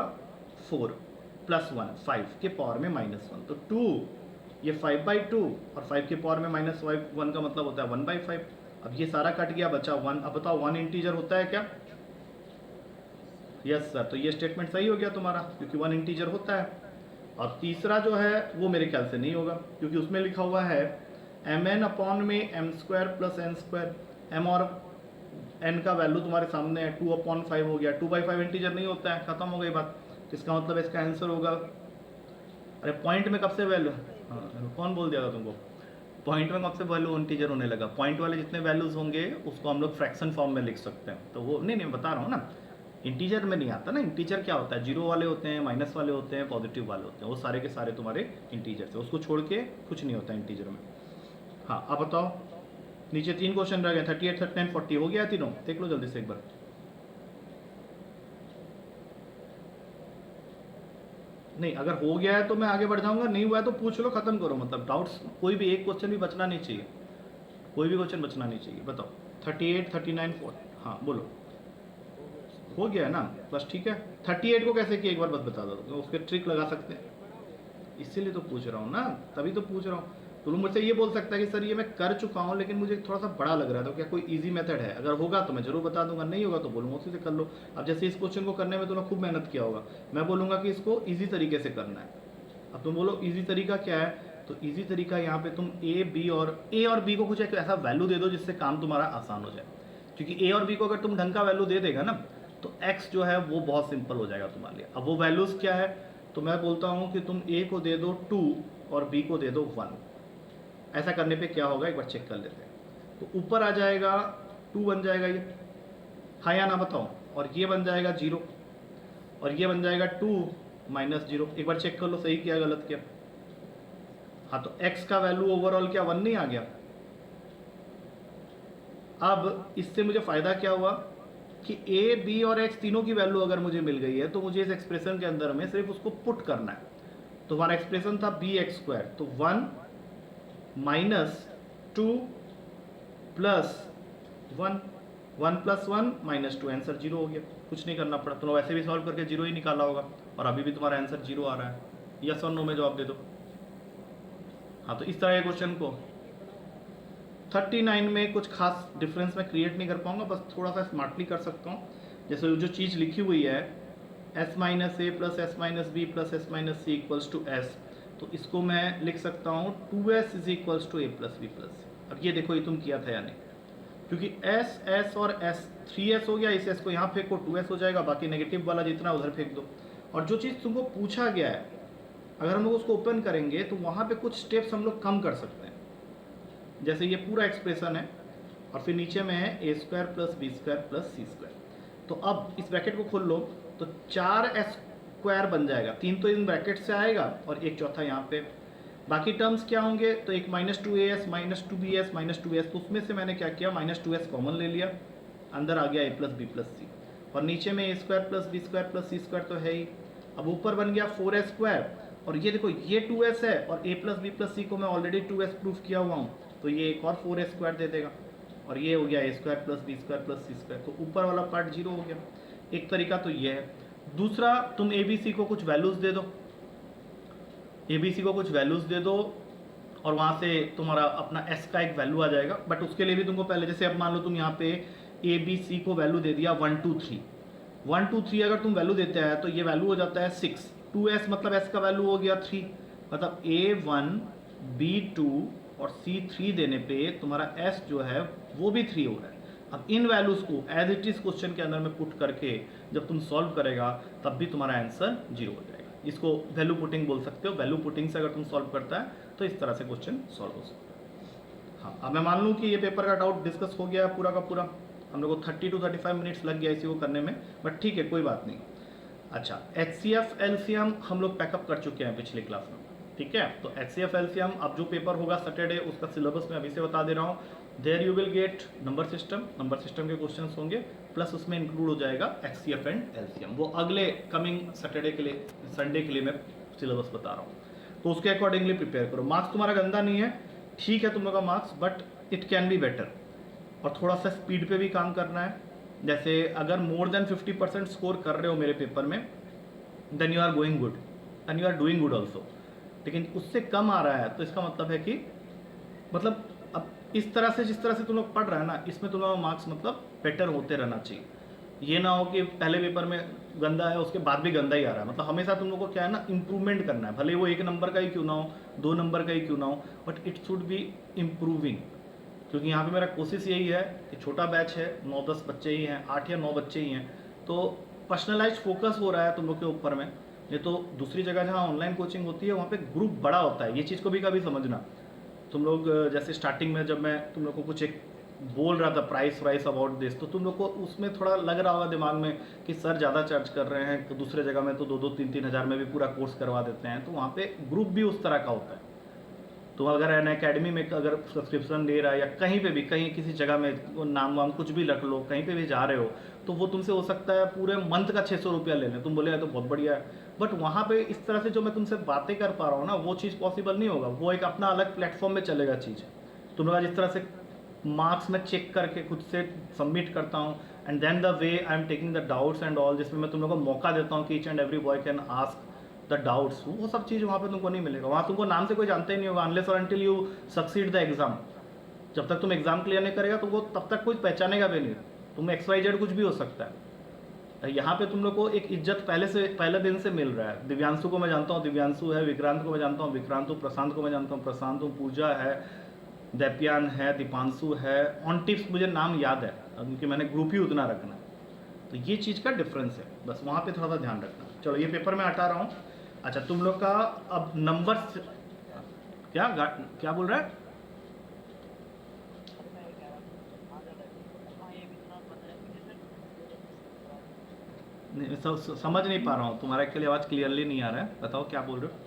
4 प्लस 1, 5 के पावर में -1। तो 2, ये 5/2 और 5 के पावर में -1 का मतलब होता है 1/5। अब ये सारा कट गया, बचा 1। अब बताओ 1 इंटीजर होता है क्या? यस सर, तो ये स्टेटमेंट सही हो गया तुम्हारा, क्योंकि 1 इंटीजर होता है। और तीसरा जो है वो मेरे ख्याल से नहीं होगा, क्योंकि उसमें लिखा हुआ है mn अपॉन में m² प्लस n²। m और n का वैल्यू तुम्हारे सामने है, 2/5 हो गया। 2/5 इंटीजर नहीं होता है, खत्म हो गई बात। इसका मतलब इसका आंसर होगा, अरे पॉइंट में कब से वैल्यू, हाँ कौन बोल दिया था तुमको? पॉइंट में कब से वैल्यू इंटीजर होने लगा? पॉइंट वाले जितने वैल्यूज होंगे उसको हम लोग फ्रैक्शन फॉर्म में लिख सकते हैं। तो वो नहीं बता रहा हूँ ना, इंटीजर में नहीं आता ना। इंटीजर क्या होता है? जीरो वाले होते हैं, माइनस वाले होते हैं, पॉजिटिव वाले होते हैं, वो सारे के सारे तुम्हारे इंटीजर से, उसको छोड़ के कुछ नहीं होता इंटीजर में। हाँ अब बताओ, नीचे 3 क्वेश्चन रह गए, 38, 39, 40 हो गया तीनों, देख लो जल्दी से एक बार। नहीं, अगर हो गया है तो मैं आगे बढ़ जाऊंगा, नहीं हुआ है तो पूछ लो, खत्म करो। मतलब डाउट्स कोई भी एक क्वेश्चन भी बचना नहीं चाहिए, कोई भी क्वेश्चन बचना नहीं चाहिए। बताओ 38, 39, 40, हाँ बोलो। हो गया है ना, बस ठीक है। 38 को कैसे किया एक बार बस बता दो, तो उसके ट्रिक लगा सकते हैं, इसीलिए तो पूछ रहा हूँ ना, तभी तो पूछ रहा हूँ। तो मुझसे ये बोल सकता है कि सर ये मैं कर चुका हूँ लेकिन मुझे थोड़ा सा बड़ा लग रहा है, तो क्या कोई इजी मेथड है? अगर होगा तो मैं जरूर बता दूंगा, नहीं होगा तो बोलूँगा उसी से कर लो। अब जैसे इस क्वेश्चन को करने में तुमने खूब मेहनत किया होगा, मैं बोलूँगा कि इसको ईजी तरीके से करना है। अब तुम बोलो ईजी तरीका क्या है, तो ईजी तरीका यहाँ पे तुम ए और बी को कुछ एक ऐसा वैल्यू दे दो जिससे काम तुम्हारा आसान हो जाए। क्योंकि ए और बी को अगर तुम ढंग का वैल्यू दे देगा ना, तो एक्स जो है वो बहुत सिंपल हो जाएगा तुम्हारे लिए। अब वो वैल्यूज़ क्या है, तो मैं बोलता हूँ कि तुम ए को दे दो 2 और बी को दे दो 1। ऐसा करने पे क्या होगा एक बार चेक कर लेते हैं। तो ऊपर आ जाएगा 2 बन जाएगा ये, हाँ या ना बताओ, और ये बन जाएगा 0, और ये बन जाएगा 2 माइनस 0। एक बार चेक कर लो सही किया गलत किया। हाँ तो x का वैल्यू ओवरऑल क्या 1 नहीं आ गया? अब इससे मुझे फायदा क्या हुआ कि a, b और x तीनों की वैल्यू अगर मुझे मिल गई है तो मुझे इस एक्सप्रेशन के अंदर में सिर्फ उसको पुट करना है। तो हमारा एक्सप्रेशन था bx², तो 1 minus 2 plus 1, 1 plus 1 minus 2, answer 0 हो गया। कुछ नहीं करना पड़ा, तो वैसे भी सॉल्व करके 0 ही निकाला होगा, और अभी भी तुम्हारा आंसर 0 आ रहा है। यस और नो में जवाब दे दो। हाँ तो इस तरह के क्वेश्चन को 39 में कुछ खास डिफरेंस मैं क्रिएट नहीं कर पाऊंगा, बस थोड़ा सा स्मार्टली कर सकता हूँ। जैसे जो चीज़ लिखी हुई है s minus a plus s minus b plus s minus c equals to s, तो इसको मैं लिख सकता हूँ 2s is equals to a plus b plus c. अब ये देखो ये तुम किया था या नहीं, क्योंकि s और s 3s हो गया, इस s को यहाँ फेंको 2s हो जाएगा, बाकी नेगेटिव वाला जितना उधर फेंक दो। और जो चीज़ तुमको पूछा गया है अगर हम लोग उसको ओपन करेंगे तो वहाँ पे कुछ स्टेप्स हम लोग कम कर सकते हैं। जैसे ये पूरा एक्सप्रेशन है और फिर नीचे में है a² plus b² plus c²। तो अब इस ब्रैकेट को खोल लो तो 4s² बन जाएगा, 3 तो इन ब्रैकेट से आएगा और एक चौथा यहाँ पे। बाकी टर्म्स क्या होंगे, तो एक -2as minus 2bs minus 2s, तो उसमें से मैंने क्या किया -2s कॉमन ले लिया, अंदर आ गया a प्लस बी प्लस सी, और नीचे में a² plus b² plus c² तो है ही। अब ऊपर बन गया 4s², और ये देखो ये 2s है और a प्लस बी प्लस सी को मैं ऑलरेडी 2s प्रूफ किया हुआ हूँ, तो ये एक और 4s² दे देगा, और ये हो गया a² plus b² plus c², तो ऊपर वाला पार्ट 0 हो गया। एक तरीका तो ये है। दूसरा, तुम abc को कुछ वैल्यूज़ दे दो, abc को कुछ वैल्यूज़ दे दो और वहाँ से तुम्हारा अपना s का एक वैल्यू आ जाएगा। बट उसके लिए भी तुमको पहले, जैसे अब मान लो तुम यहाँ पे abc को वैल्यू दे दिया 1 2 3, 1 2 3 अगर तुम वैल्यू देते हैं तो ये वैल्यू हो जाता है 6, 2s मतलब s का वैल्यू हो गया 3, मतलब a1 b2 और c3 देने पे तुम्हारा s जो है वो भी 3 हो रहा है। अब इन वैल्यूज़ को एज इट इज़ क्वेश्चन के अंदर में पुट करके जब तुम सॉल्व करेगा तब भी तुम्हारा आंसर 0 हो जाएगा। इसको वैल्यू पुटिंग बोल सकते हो। वैल्यू पुटिंग से अगर तुम सॉल्व करता है तो इस तरह से क्वेश्चन सॉल्व हो सकता है। हाँ, अब मैं मान लूँ कि ये पेपर का डाउट डिस्कस हो गया पूरा का पूरा, हम लोग को 30 to 35 मिनट्स लग गया इसी को करने में, बट ठीक है कोई बात नहीं। अच्छा, HCF LCM हम लोग पैकअप कर चुके हैं पिछले क्लास में, ठीक है। तो HCF LCM अब जो पेपर होगा सैटरडे उसका सिलेबस मैं अभी से बता दे रहा हूँ। There you will get number system के क्वेश्चंस होंगे, प्लस उसमें इंक्लूड हो जाएगा HCF एंड LCM। वो अगले कमिंग सैटरडे के लिए, संडे के लिए मैं सिलेबस बता रहा हूँ, तो उसके अकॉर्डिंगली प्रिपेयर करो। मार्क्स तुम्हारा गंदा नहीं है, ठीक है तुम लोग का marks, but it can be better. और थोड़ा सा स्पीड पे भी काम करना है। जैसे अगर मोर देन 50% स्कोर कर रहे हो मेरे पेपर में, then you are going good and you are doing good also. लेकिन उससे कम आ रहा है तो इसका मतलब है कि मतलब अब इस तरह से जिस तरह से तुम लोग पढ़ रहा है ना, इसमें तुम लोग मार्क्स मतलब बेटर होते रहना चाहिए। ये ना हो कि पहले पेपर में गंदा है उसके बाद भी गंदा ही आ रहा है। मतलब हमेशा तुम लोग को क्या है ना, इंप्रूवमेंट करना है, भले वो 1 नंबर का ही क्यों ना हो, 2 नंबर का ही क्यों ना हो, but it should be improving. क्योंकि यहाँ पे मेरा कोशिश यही है कि छोटा बैच है, 9-10 बच्चे ही हैं, 8 या 9 बच्चे ही हैं, तो पर्सनलाइज फोकस हो रहा है तुम लोग के ऊपर में। ये तो दूसरी जगह जहाँ ऑनलाइन कोचिंग होती है वहाँ पे ग्रुप बड़ा होता है, ये चीज़ को भी कभी समझना। तुम लोग जैसे स्टार्टिंग में जब मैं तुम लोग को कुछ एक बोल रहा था प्राइस अबाउट दिस, तो तुम लोग को उसमें थोड़ा लग रहा होगा दिमाग में कि सर ज़्यादा चार्ज कर रहे हैं, तो दूसरे जगह में तो 2-2, 3-3 हज़ार में भी पूरा कोर्स करवा देते हैं। तो वहाँ पे ग्रुप भी उस तरह का होता है। तो अगर एन अकेडमी में अगर सब्सक्रिप्शन ले रहा है या कहीं पे भी, कहीं किसी जगह में वो नाम वाम कुछ भी रख लो, कहीं पे भी जा रहे हो, तो वो तुमसे हो सकता है पूरे मंथ का 600 रुपया ले लें। तुम बोले तो बहुत बढ़िया है, बट वहाँ पे इस तरह से जो मैं तुमसे बातें कर पा रहा हूँ ना, वो चीज़ पॉसिबल नहीं होगा। वो एक अपना अलग प्लेटफॉर्म में चलेगा चीज़। तुम लोग जिस तरह से मार्क्स में चेक करके खुद से सबमिट करता हूँ, and then the way I am taking the doubts and all, जिसमें मैं तुम लोग को मौका देता हूँ कि each and every boy can ask the doubts, वो सब चीज़ वहाँ पे तुमको नहीं मिलेगा। वहाँ तुमको नाम से कोई जानता ही नहीं होगा, अनलेस और until you succeed the exam. जब तक तुम एग्जाम क्लियर नहीं करेगा तो वो तब तक कोई पहचानेगा भी नहीं। तुम XYZ कुछ भी हो सकता है। यहाँ पे तुम लोग को एक इज्जत पहले दिन से मिल रहा है। दिव्यांशु को मैं जानता हूँ, दिव्यांशु है, विक्रांत को मैं जानता हूँ, विक्रांत, प्रशांत को मैं जानता हूँ, प्रशांत, पूजा है, दैप्यान है, दीपांशु है, ऑन टिप्स मुझे नाम याद है क्योंकि मैंने ग्रुप ही उतना रखना है। तो ये चीज़ का डिफरेंस है, बस वहाँ पे थोड़ा सा ध्यान रखना। चलो ये पेपर में हटा रहा हूँ। अच्छा, तुम लोग का अब नंबर क्या बोल रहा है? नहीं, समझ नहीं पा रहा हूँ, तुम्हारा एक्चुअली आवाज़ क्लियरली नहीं आ रहा है। बताओ क्या बोल रहे हो?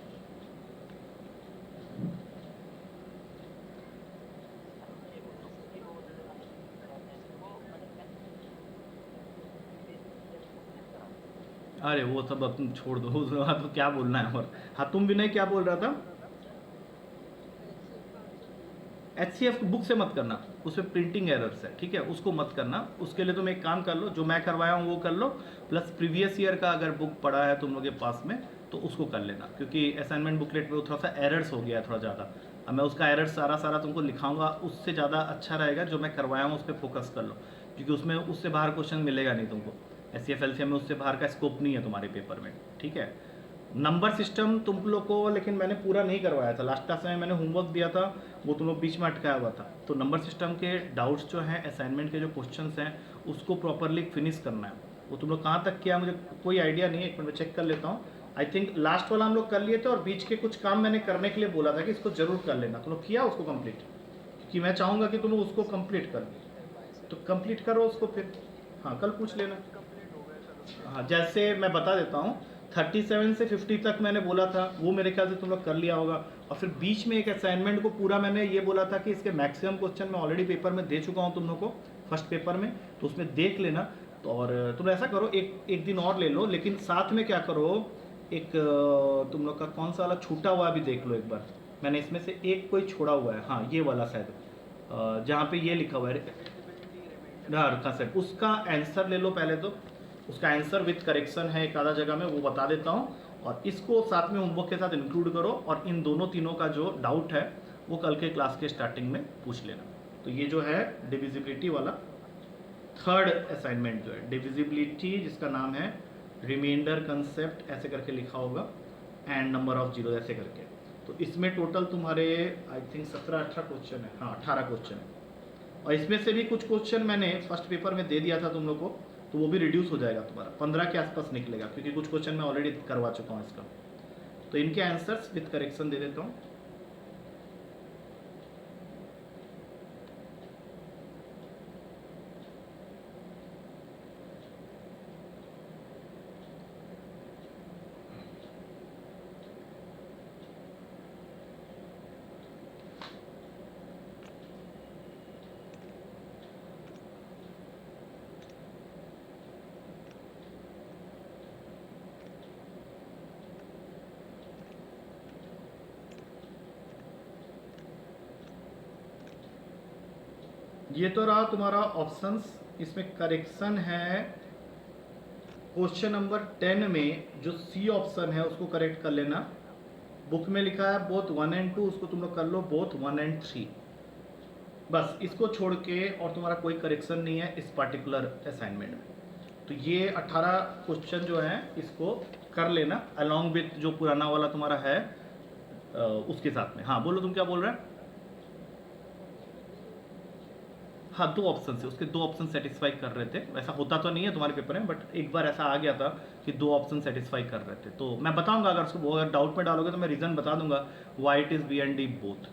अरे वो सब अब तुम छोड़ दो, तो क्या बोलना है। और हाँ, तुम भी नहीं, क्या बोल रहा था? HCF बुक से मत करना, उसमें प्रिंटिंग एरर्स है, ठीक है, उसको मत करना। उसके लिए तुम एक काम कर लो, जो मैं करवाया हूँ वो कर लो, प्लस प्रीवियस ईयर का अगर बुक पड़ा है तुम लोग के पास में तो उसको कर लेना, क्योंकि असाइनमेंट बुकलेट में थोड़ा सा एरर्स हो गया है थोड़ा ज़्यादा। अब मैं उसका एरर सारा तुमको लिखाऊंगा, उससे ज़्यादा अच्छा रहेगा जो मैं करवाया हूँ उस पर फोकस कर लो, क्योंकि उसमें उससे बाहर क्वेश्चन मिलेगा नहीं तुमको। HCF LCM में उससे बाहर का स्कोप नहीं है तुम्हारे पेपर में, ठीक है। नंबर सिस्टम तुम लोग को लेकिन मैंने पूरा नहीं करवाया था। लास्ट क्लास में मैंने होमवर्क दिया था, वो तुम लोग बीच में अटकाया हुआ था। तो नंबर सिस्टम के डाउट्स जो हैं, असाइनमेंट के जो क्वेश्चंस हैं, उसको प्रॉपरली फिनिश करना है। वो तुम लोग कहाँ तक किया मुझे कोई आइडिया नहीं है, एक मिनट में चेक कर लेता हूँ। आई थिंक लास्ट वाला हम लोग कर लिए थे, और बीच के कुछ काम मैंने करने के लिए बोला था कि इसको जरूर कर लेना। तुम लोग किया उसको कंप्लीट? क्योंकि मैं चाहूँगा कि तुम लोग उसको कंप्लीट कर, तो कंप्लीट करो उसको फिर। हाँ, कल पूछ लेना। हाँ, जैसे मैं बता देता हूँ, 37 से 50 तक मैंने बोला था, वो मेरे ख्याल से तुम लोग कर लिया होगा। और फिर बीच में एक असाइनमेंट को पूरा मैंने ये बोला था कि इसके मैक्सिमम क्वेश्चन मैं ऑलरेडी पेपर में दे चुका हूँ तुम लोग को, फर्स्ट पेपर में, तो उसमें देख लेना। तो और तुम ऐसा करो, एक दिन और ले लो, लेकिन साथ में क्या करो, एक तुम लोग का कौन सा वाला छूटा हुआ भी देख लो एक बार। मैंने इसमें से एक कोई छोड़ा हुआ है, हाँ ये वाला शायद, जहाँ पे ये लिखा हुआ है कंसेप्ट, उसका आंसर ले लो पहले। तो उसका आंसर विथ करेक्शन है एक आधा जगह में, वो बता देता हूँ, और इसको साथ में होमवर्क के साथ इंक्लूड करो। और इन दोनों तीनों का जो डाउट है वो कल के क्लास के स्टार्टिंग में पूछ लेना। तो ये जो है डिविजिबिलिटी वाला थर्ड असाइनमेंट जो है, डिविजिबिलिटी, जिसका नाम है रिमाइंडर कंसेप्ट ऐसे करके लिखा होगा, एंड नंबर ऑफ जीरो ऐसे करके। तो इसमें टोटल तुम्हारे आई थिंक 17-18 क्वेश्चन है, हाँ 18 क्वेश्चन है। और इसमें से भी कुछ क्वेश्चन मैंने फर्स्ट पेपर में दे दिया था तुम लोग को, तो वो भी रिड्यूस हो जाएगा, तुम्हारा 15 के आसपास निकलेगा, क्योंकि कुछ क्वेश्चन मैं ऑलरेडी करवा चुका हूँ इसका। तो इनके आंसर्स विद करेक्शन दे देता हूँ। ये तो रहा तुम्हारा ऑप्शंस। इसमें करेक्शन है क्वेश्चन नंबर 10 में जो सी ऑप्शन है उसको करेक्ट कर लेना। बुक में लिखा है बोथ 1 एंड 2, उसको तुम लोग कर लो बोथ 1 एंड 3। बस इसको छोड़ के और तुम्हारा कोई करेक्शन नहीं है इस पर्टिकुलर असाइनमेंट में। तो ये 18 क्वेश्चन जो है इसको कर लेना अलॉन्ग विथ जो पुराना वाला तुम्हारा है उसके साथ में। हाँ बोलो, तुम क्या बोल रहे हैं? हाँ, 2 ऑप्शन से, उसके 2 ऑप्शन सेटिस्फाई कर रहे थे। वैसा होता तो नहीं है तुम्हारे पेपर में, बट एक बार ऐसा आ गया था कि 2 ऑप्शन सेटिस्फाई कर रहे थे। तो मैं बताऊंगा, अगर उसको अगर डाउट में डालोगे तो मैं रीज़न बता दूंगा why it is B and D both.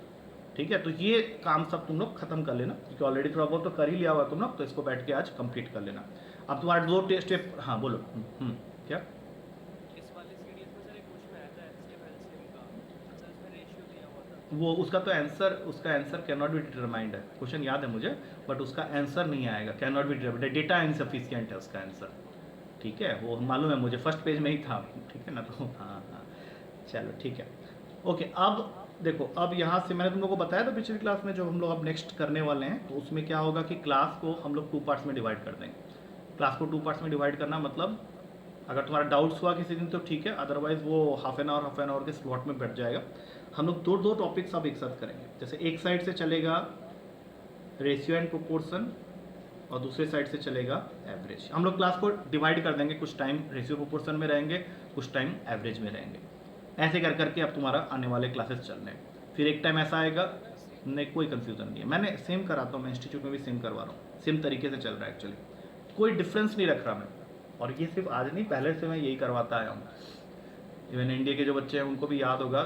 ठीक है, तो ये काम सब तुम लोग खत्म कर लेना, क्योंकि ऑलरेडी थोड़ा बहुत तो कर ही लिया हुआ तुम लोग, तो इसको बैठ के आज कंप्लीट कर लेना। अब तुम्हारा 2 स्टेप। हाँ बोलो। क्या? वो उसका तो आंसर, उसका answer can not be determined है। क्वेश्चन याद है मुझे, बट उसका आंसर नहीं आएगा, can not be determined, data insufficient है उसका आंसर। ठीक है, वो मालूम है मुझे, फर्स्ट पेज में ही था। ठीक है ना, तो हाँ हाँ चलो ठीक है। ओके, अब देखो, अब यहाँ से मैंने तुम लोग को बताया था पिछली क्लास में जो हम लोग अब नेक्स्ट करने वाले हैं, तो उसमें क्या होगा कि क्लास को हम लोग 2 पार्ट्स में डिवाइड कर देंगे। क्लास को 2 पार्ट्स में डिवाइड करना मतलब अगर तुम्हारा डाउट्स हुआ किसी दिन तो ठीक है, अदरवाइज वो हाफ एन आवर के स्लॉट में बैठ जाएगा। हम लोग 2 टॉपिक्स अब एक साथ करेंगे। जैसे एक साइड से चलेगा रेशियो एंड प्रोपोर्शन और दूसरे साइड से चलेगा एवरेज। हम लोग क्लास को डिवाइड कर देंगे, कुछ टाइम रेशियो प्रोपोर्शन में रहेंगे, कुछ टाइम एवरेज में रहेंगे। ऐसे कर करके अब तुम्हारा आने वाले क्लासेस चल रहे हैं। फिर एक टाइम ऐसा आएगा, नहीं कोई कंफ्यूजन नहीं है, मैंने सेम कराता हूँ, मैं इंस्टीट्यूट में भी सेम करवा रहा हूँ, सेम तरीके से चल रहा है एक्चुअली, कोई डिफरेंस नहीं रख रहा मैं। और ये सिर्फ आज नहीं, पहले से मैं यही करवाता आया हूँ। इवन इंडिया के जो बच्चे हैं उनको भी याद होगा,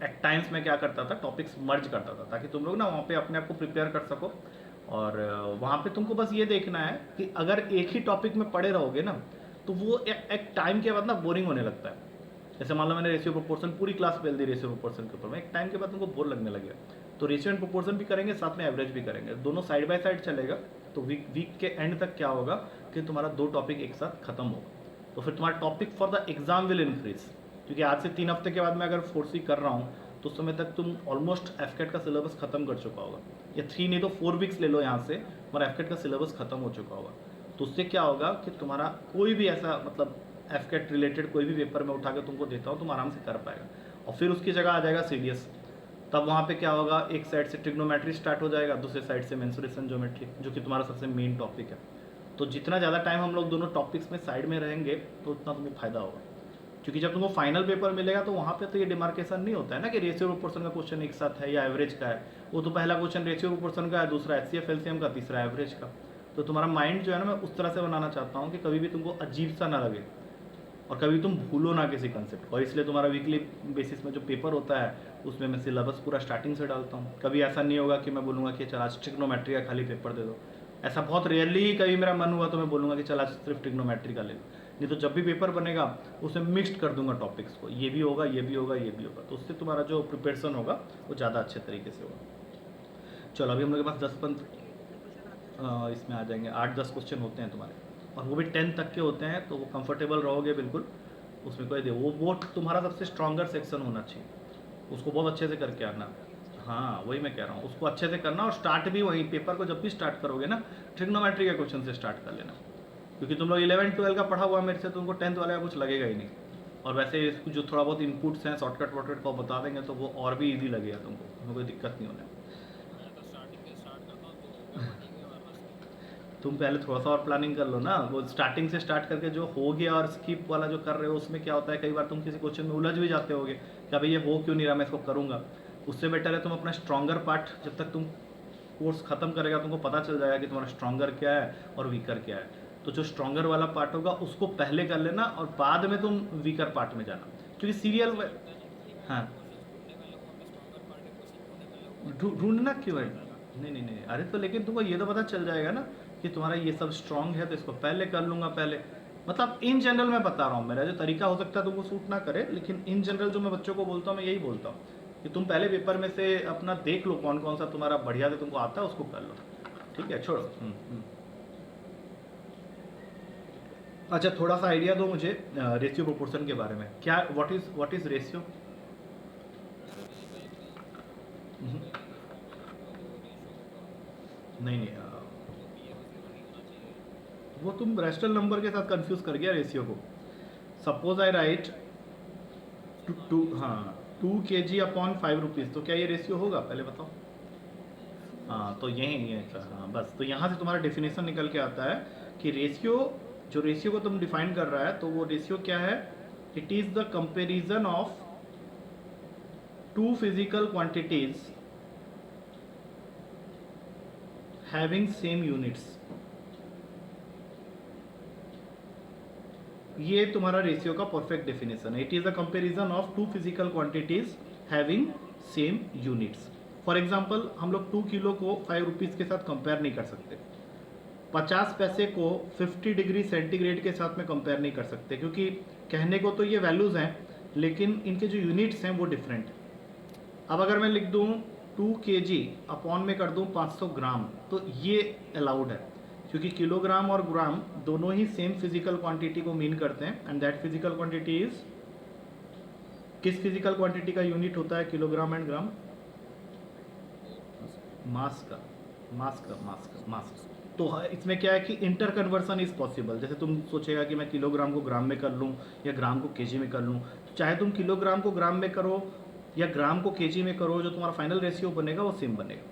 एट टाइम्स में क्या करता था, टॉपिक्स मर्ज करता था, ताकि तुम लोग ना वहाँ पे अपने आप को प्रिपेयर कर सको। और वहाँ पे तुमको बस ये देखना है कि अगर एक ही टॉपिक में पढ़े रहोगे ना, तो वो एक टाइम के बाद ना बोरिंग होने लगता है। जैसे मान लो मैंने रेशियो प्रोपोर्शन पूरी क्लास बेल दी रेशियो प्रोपोर्शन के ऊपर में, एक टाइम के बाद तुमको बोर लगने लगेगा। तो रेशियो एंड प्रोपोर्शन भी करेंगे, साथ में एवरेज भी करेंगे, दोनों साइड बाय साइड चलेगा। तो वीक के एंड तक क्या होगा कि तुम्हारा 2 टॉपिक एक साथ खत्म होगा। तो फिर तुम्हारा topic for the exam will increase, क्योंकि आज से 3 हफ्ते के बाद मैं अगर फोर्स कर रहा हूँ तो उस समय तक तुम ऑलमोस्ट एफकेट का सिलेबस खत्म कर चुका होगा, या 3 नहीं तो 4 वीक्स ले लो यहाँ से, और एफकेट का सिलेबस खत्म हो चुका होगा। तो उससे क्या होगा कि तुम्हारा कोई भी ऐसा मतलब एफकेट रिलेटेड कोई भी पेपर में उठा के तुमको देता हूँ, तुम आराम से कर पाएगा। और फिर उसकी जगह आ जाएगा सीडीएस। तब वहाँ पे क्या होगा, एक साइड से ट्रिग्नोमेट्री स्टार्ट हो जाएगा, दूसरे साइड से मेंसुरेशन ज्योमेट्री, जो कि तुम्हारा सबसे मेन टॉपिक है। तो जितना ज़्यादा टाइम हम लोग दोनों टॉपिक्स में साइड में रहेंगे तो उतना तुमको फायदा होगा, क्योंकि जब तुमको फाइनल पेपर मिलेगा तो वहाँ पे तो ये डिमार्केशन नहीं होता है ना कि रेशियो प्रोपोर्शन का क्वेश्चन एक साथ है या एवरेज का है। वो तो पहला क्वेश्चन रेशियो प्रोपोर्शन का है, दूसरा एचसीएफ एलसीएम का, तीसरा एवरेज का। तो तुम्हारा माइंड जो है ना, मैं उस तरह से बनाना चाहता हूँ कि कभी भी तुमको अजीब सा ना लगे और कभी तुम भूलो ना किसी कंसेप्ट। और इसलिए तुम्हारा वीकली बेसिस में जो पेपर होता है उसमें मैं सिलेबस पूरा स्टार्टिंग से डालता हूँ। कभी ऐसा नहीं होगा कि मैं बोलूँगा कि चल आज ट्रिग्नोमेट्री का खाली पेपर दे दो, ऐसा बहुत रेयरली ही कभी मेरा मन हुआ तो मैं बोलूँगा कि चल आज सिर्फ ट्रिग्नोमेट्री का ले लो। नहीं तो जब भी पेपर बनेगा उसमें मिक्सड कर दूंगा टॉपिक्स को, ये भी होगा, ये भी होगा, ये भी होगा। तो उससे तुम्हारा जो प्रिपरेशन होगा वो ज़्यादा अच्छे तरीके से होगा। चलो अभी हम लोग के पास 10-15 इसमें आ जाएंगे, 8-10 क्वेश्चन होते हैं तुम्हारे, और वो भी 10 तक के होते हैं, तो वो कंफर्टेबल रहोगे बिल्कुल उसमें कोई दे। वो तुम्हारा सबसे स्ट्रॉन्गर सेक्शन होना चाहिए, उसको बहुत अच्छे से करके आना। हाँ वही मैं कह रहा हूँ, उसको अच्छे से करना। और स्टार्ट भी वही, पेपर को जब भी स्टार्ट करोगे ना, ट्रिग्नोमेट्री के क्वेश्चन से स्टार्ट कर लेना, क्योंकि तुम लोग 11-12 का पढ़ा हुआ मेरे से, तुमको 10th वाले का कुछ लगेगा ही नहीं। और वैसे इसको जो थोड़ा बहुत इनपुट्स हैं, शॉर्टकट वॉर्टकट को बता देंगे तो वो और भी ईजी लगेगा तुमको, उसमें कोई दिक्कत नहीं होने। तुम पहले थोड़ा सा और प्लानिंग कर लो ना, वो स्टार्टिंग से स्टार्ट करके जो हो गया और स्किप वाला जो कर रहे हो उसमें क्या होता है, कई बार तुम किसी क्वेश्चन में उलझ भी जाते होगे कि भाई ये हो क्यों नहीं रहा, मैं इसको करूँगा। उससे बेटर है तुम अपना स्ट्रॉन्गर पार्ट जब तक तुम कोर्स खत्म करेगा तुमको पता चल जाएगा कि तुम्हारा स्ट्रॉन्गर क्या है और वीकर क्या है। तो जो स्ट्रॉन्गर वाला पार्ट होगा उसको पहले कर लेना और बाद में तुम वीकर पार्ट में जाना, क्योंकि सीरियल में। हाँ, ढूंढना क्यों है? नहीं नहीं नहीं, अरे तो लेकिन तुमको ये तो पता चल जाएगा ना कि तुम्हारा ये सब स्ट्रांग है, तो इसको पहले कर लूंगा पहले। मतलब इन जनरल मैं बता रहा हूँ, मेरा जो तरीका हो सकता है तुमको सूट ना करे, लेकिन इन जनरल जो मैं बच्चों को बोलता हूँ मैं यही बोलता हूँ कि तुम पहले पेपर में से अपना देख लो कौन कौन सा तुम्हारा बढ़िया से तुमको आता है, उसको कर लो। ठीक है, छोड़ो। अच्छा, थोड़ा सा आइडिया दो मुझे रेशियो प्रोपोर्शन के बारे में। क्या व्हाट इज रेशियो? नहीं नहीं, वो तुम रैशनल नंबर के साथ कंफ्यूज कर गया रेशियो को। सपोज आई राइट टू, हाँ, 2 kg/5 रुपीज़, तो क्या ये रेशियो होगा पहले बताओ? हाँ, तो यही है। हाँ बस, तो यहाँ से तुम्हारा डेफिनेशन निकल के आता है कि रेशियो, जो रेशियो को तुम डिफाइन कर रहा है, तो वो रेशियो क्या है? It is the comparison of two physical quantities having same units. ये तुम्हारा रेशियो का परफेक्ट डेफिनेशन है। It is the comparison of two physical quantities having same units. For example, हम लोग 2 किलो को 5 रुपीज़ के साथ कंपेयर नहीं कर सकते, 50 पैसे को 50 डिग्री सेंटीग्रेड के साथ में कंपेयर नहीं कर सकते, क्योंकि कहने को तो ये वैल्यूज़ हैं लेकिन इनके जो यूनिट्स हैं वो डिफरेंट। अब अगर मैं लिख दूँ 2 kg अपॉन में कर दूँ 500 ग्राम, तो ये अलाउड है, क्योंकि किलोग्राम और ग्राम दोनों ही सेम फिजिकल क्वांटिटी को मीन करते हैं। And that physical quantity is, किस फिजिकल क्वांटिटी का यूनिट होता है किलोग्राम एंड ग्राम? मास का। तो इसमें क्या है कि इंटर कन्वर्सन इज पॉसिबल। जैसे तुम सोचेगा कि मैं किलोग्राम को ग्राम में कर लूँ या ग्राम को केजी में कर लूँ, तो चाहे तुम किलोग्राम को ग्राम में करो या ग्राम को केजी में करो, जो तुम्हारा फाइनल रेशियो बनेगा वो सेम बनेगा।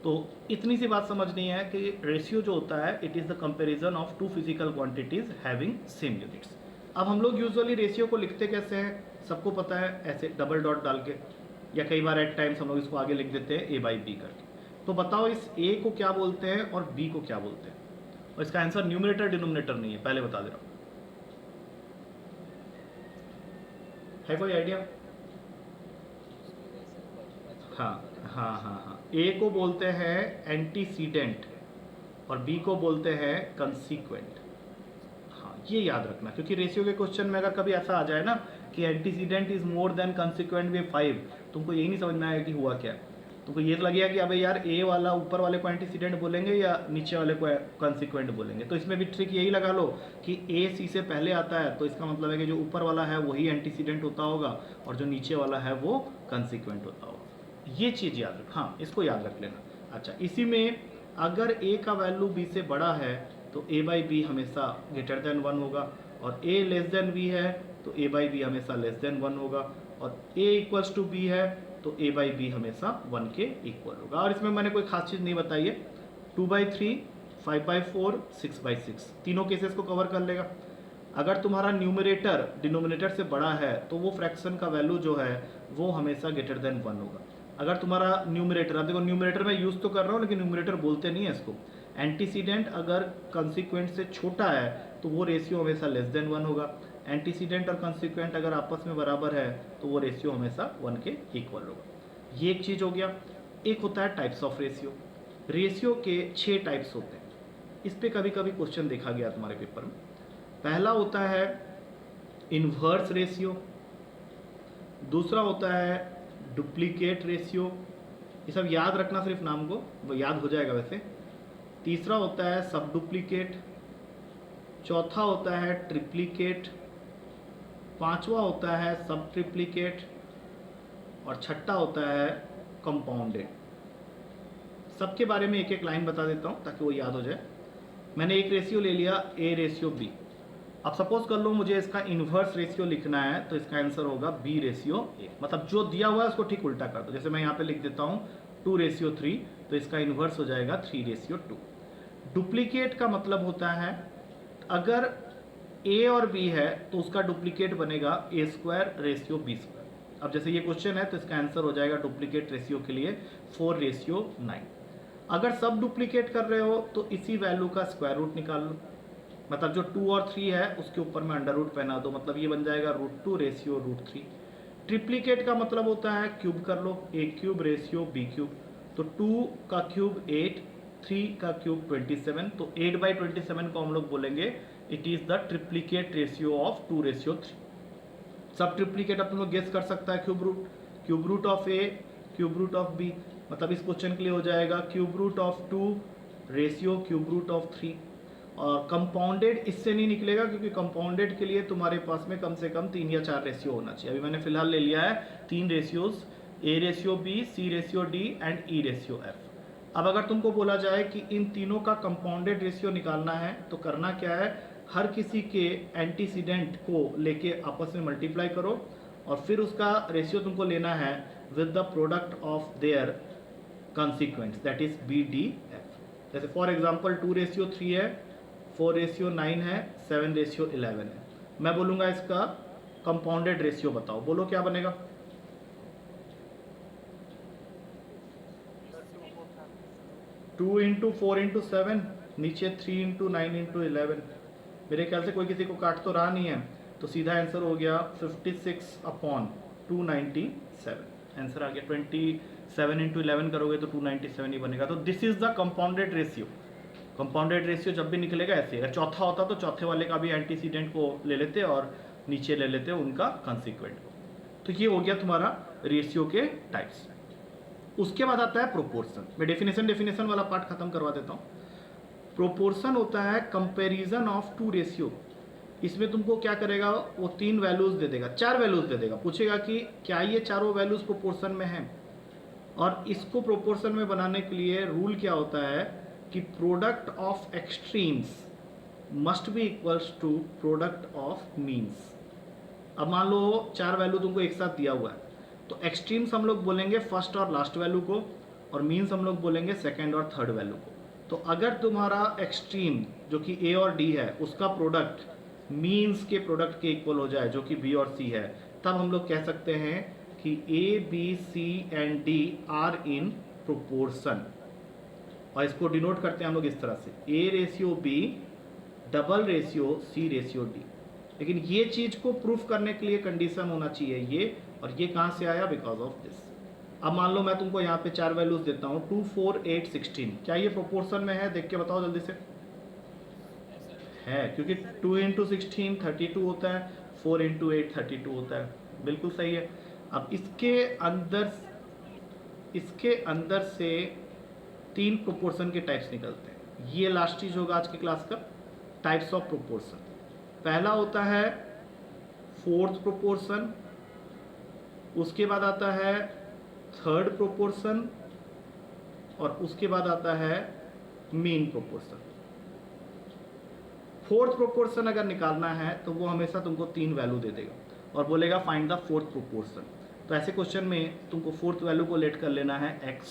तो इतनी सी बात समझनी है कि रेशियो जो होता है, it is the comparison of two physical quantities having same units. अब हम लोग यूजुअली रेशियो को लिखते कैसे हैं, सबको पता है, ऐसे डबल डॉट डाल के, या कई बार एट टाइम्स हम लोग इसको आगे लिख देते हैं a/b करके। तो बताओ इस a को क्या बोलते हैं और b को क्या बोलते हैं? और इसका आंसर न्यूमरेटर डिनोमिनेटर नहीं है, पहले बता दे रहा हूँ। है कोई आइडिया? हाँ, ए को बोलते हैं एंटीसीडेंट और बी को बोलते हैं कंसीक्वेंट। हाँ, ये याद रखना, क्योंकि रेशियो के क्वेश्चन में अगर कभी ऐसा आ जाए ना कि antecedent is more than consequent with 5, तुमको यही नहीं समझ में आएगा कि हुआ क्या है। तुमको ये लगेगा कि अबे यार ए वाला ऊपर वाले को एंटीसीडेंट बोलेंगे या नीचे वाले को कंसीक्वेंट बोलेंगे। तो इसमें भी ट्रिक यही लगा लो कि ए सी से पहले आता है, तो इसका मतलब है कि जो ऊपर वाला है वही एंटीसीडेंट होता होगा और जो नीचे वाला है वो कंसीक्वेंट होता होगा। ये चीज़ याद रख, हाँ इसको याद रख लेना। अच्छा, इसी में अगर a का वैल्यू b से बड़ा है तो a/b हमेशा ग्रेटर देन 1 होगा, और a लेस देन b है तो a/b हमेशा लेस देन 1 होगा, और a इक्वल्स टू b है तो a/b हमेशा 1 के इक्वल होगा। और इसमें मैंने कोई खास चीज़ नहीं बताई है, 2/3, 5/4, 6/6 तीनों केसेस को कवर कर लेगा। अगर तुम्हारा न्यूमरेटर डिनोमिनेटर से बड़ा है तो वो फ्रैक्शन का वैल्यू जो है वो हमेशा ग्रेटर देन 1 होगा। अगर तुम्हारा न्यूमरेटर, अब देखो न्यूमरेटर मैं यूज़ तो कर रहा हूँ लेकिन न्यूमरेटर बोलते नहीं है इसको, एंटीसीडेंट अगर कंसीक्वेंट से छोटा है तो वो रेशियो हमेशा लेस देन 1 होगा। एंटीसीडेंट और कंसीक्वेंट अगर आपस में बराबर है तो वो रेशियो हमेशा 1 के इक्वल होगा। ये एक चीज़ हो गया। एक होता है टाइप्स ऑफ रेशियो। रेशियो के 6 टाइप्स होते हैं, इस पर कभी कभी क्वेश्चन देखा गया तुम्हारे पेपर में। पहला होता है इन्वर्स रेशियो, दूसरा होता है डुप्लीकेट रेशियो, ये सब याद रखना सिर्फ नाम को, वो याद हो जाएगा वैसे। तीसरा होता है सब डुप्लीकेट, चौथा होता है ट्रिप्लीकेट, पांचवा होता है सब ट्रिप्लीकेट, और छठा होता है कंपाउंडेड। सबके बारे में एक एक लाइन बता देता हूँ ताकि वो याद हो जाए। मैंने एक रेशियो ले लिया A/B। अब सपोज कर लो मुझे इसका इन्वर्स रेशियो लिखना है, तो इसका आंसर होगा B/A। मतलब जो दिया हुआ है उसको ठीक उल्टा कर दो। जैसे मैं यहाँ पे लिख देता हूँ 2/3, तो इसका इन्वर्स हो जाएगा 3/2। डुप्लीकेट का मतलब होता है अगर A और B है तो उसका डुप्लीकेट बनेगा A²/B²। अब जैसे ये क्वेश्चन है तो इसका आंसर हो जाएगा डुप्लीकेट रेशियो के लिए 4/9। अगर सब डुप्लीकेट कर रहे हो तो इसी वैल्यू का स्क्वायर रूट निकाल लो, मतलब जो 2 और 3 है उसके ऊपर में अंडर रूट पहना दो, मतलब ये बन जाएगा √2 रेशियो √3। ट्रिप्लीकेट का मतलब होता है क्यूब कर लो, a cube ratio b cube, तो 2 का क्यूब 8, 3 का क्यूब 27, तो 8/27 को हम लोग बोलेंगे it is the triplicate ratio of 2:3। सब ट्रिप्लीकेट अब तुम लोग गेस कर सकता है, cube root of a cube root of b, मतलब इस क्वेश्चन के लिए हो जाएगा cube root of 2 ratio cube root of 3। और कंपाउंडेड इससे नहीं निकलेगा क्योंकि कंपाउंडेड के लिए तुम्हारे पास में कम से कम 3 या 4 रेशियो होना चाहिए। अभी मैंने फिलहाल ले लिया है 3 ratios, a ratio b, c ratio d and e ratio f। अब अगर तुमको बोला जाए कि इन तीनों का कंपाउंडेड रेशियो निकालना है तो करना क्या है, हर किसी के एंटीसीडेंट को लेके आपस में मल्टीप्लाई करो और फिर उसका रेशियो तुमको लेना है with the product of their consequents, that is b d f। जैसे फॉर एग्जांपल 2:3 है, 4:9 है, 7:11 है। मैं बोलूंगा इसका कंपाउंडेड रेशियो बताओ, बोलो क्या बनेगा। टू इंटू 4:7, नीचे 3:9:11। मेरे ख्याल से कोई किसी को काट तो रहा नहीं है, तो सीधा आंसर हो गया 56/297। आंसर आ गया 27 × 11 करोगे तो 297 ही बनेगा। तो this is the compounded ratio. Compounded ratio जब भी निकलेगा ऐसे, अगर चौथा होता तो चौथे वाले का भी एंटीसीडेंट को ले लेते और नीचे ले लेते उनका कंसिक्वेंट को। तो ये हो गया तुम्हारा रेशियो के टाइप्स। उसके बाद आता है प्रोपोर्शन। मैं डेफिनेशन वाला पार्ट खत्म करवा देता हूँ। प्रोपोर्शन होता है कंपैरिजन ऑफ 2 रेशियो। इसमें तुमको क्या करेगा, वो 3 वैल्यूज दे देगा, 4 वैल्यूज दे देगा, पूछेगा कि क्या ये चारों वैल्यूज प्रोपोर्शन में हैं। और इसको प्रोपोर्शन में बनाने के लिए रूल क्या होता है कि product of extremes must be equals to product of means. अब मान लो 4 वैल्यू तुमको एक साथ दिया हुआ है, तो एक्सट्रीम्स हम लोग बोलेंगे फर्स्ट और लास्ट वैल्यू को, और मीन्स हम लोग बोलेंगे सेकेंड और थर्ड वैल्यू को। तो अगर तुम्हारा एक्सट्रीम जो कि a और d है उसका प्रोडक्ट मीन्स के प्रोडक्ट के इक्वल हो जाए जो कि b और c है, तब हम लोग कह सकते हैं कि a, b, c and d are in proportion. और इसको डिनोट करते हैं हम लोग इस तरह से, a ratio b double ratio c ratio d। लेकिन ये चीज को प्रूफ करने के लिए कंडीशन होना चाहिए ये, और ये कहाँ से आया, बिकॉज ऑफ दिस। अब मान लो मैं तुमको यहाँ पे 4 वैल्यूज देता हूँ, 2, 4, 8, 16, क्या ये प्रोपोर्शन में है, देख के बताओ जल्दी से। है, क्योंकि 2 × 16 32 होता है, 4 × 8 32 होता है, बिल्कुल सही है। अब इसके अंदर से 3 प्रोपोर्शन के टाइप्स निकलते हैं। ये लास्ट चीज होगा आज की क्लास का, टाइप्स ऑफ प्रोपोर्शन। पहला होता है 4th प्रोपोर्शन, उसके बाद आता है 3rd प्रोपोर्शन, और उसके बाद आता है मीन प्रोपोर्शन। 4th प्रोपोर्शन अगर निकालना है तो वो हमेशा तुमको 3 वैल्यू दे देगा और बोलेगा फाइंड द 4th प्रोपोर्शन। तो ऐसे क्वेश्चन में तुमको 4th वैल्यू को लेट कर लेना है x,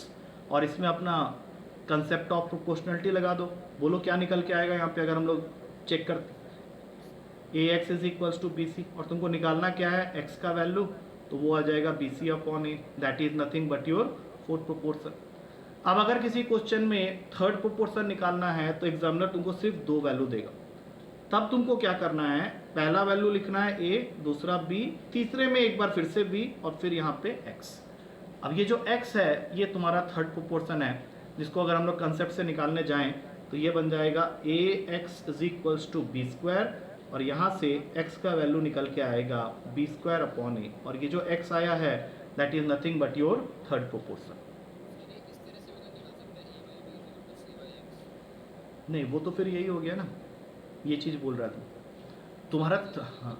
और इसमें अपना कंसेप्ट ऑफ प्रोपोर्शनलिटी लगा दो। बोलो क्या निकल के आएगा यहाँ पे अगर हम लोग चेक करते, ax is equals to bc, और तुमको निकालना क्या है x का वैल्यू, तो वो आ जाएगा bc/a, that is nothing but your 4th proportion. अब अगर किसी क्वेश्चन में 3rd प्रोपोर्शन निकालना है तो एग्जामिनर तुमको सिर्फ 2 वैल्यू देगा, तब तुमको क्या करना है, पहला वैल्यू लिखना है a, दूसरा b, तीसरे में एक बार फिर से b, और फिर यहाँ पे x। अब ये जो x है ये तुम्हारा 3rd प्रोपोर्शन है, जिसको अगर हम लोग कंसेप्ट से निकालने जाएं तो ये बन जाएगा ax is equals to b², और यहाँ से x का वैल्यू निकल के आएगा b²/a, और ये जो x आया है that is nothing but your 3rd proportion. नहीं, वो तो फिर यही हो गया ना, ये चीज़ बोल रहा था तुम्हारा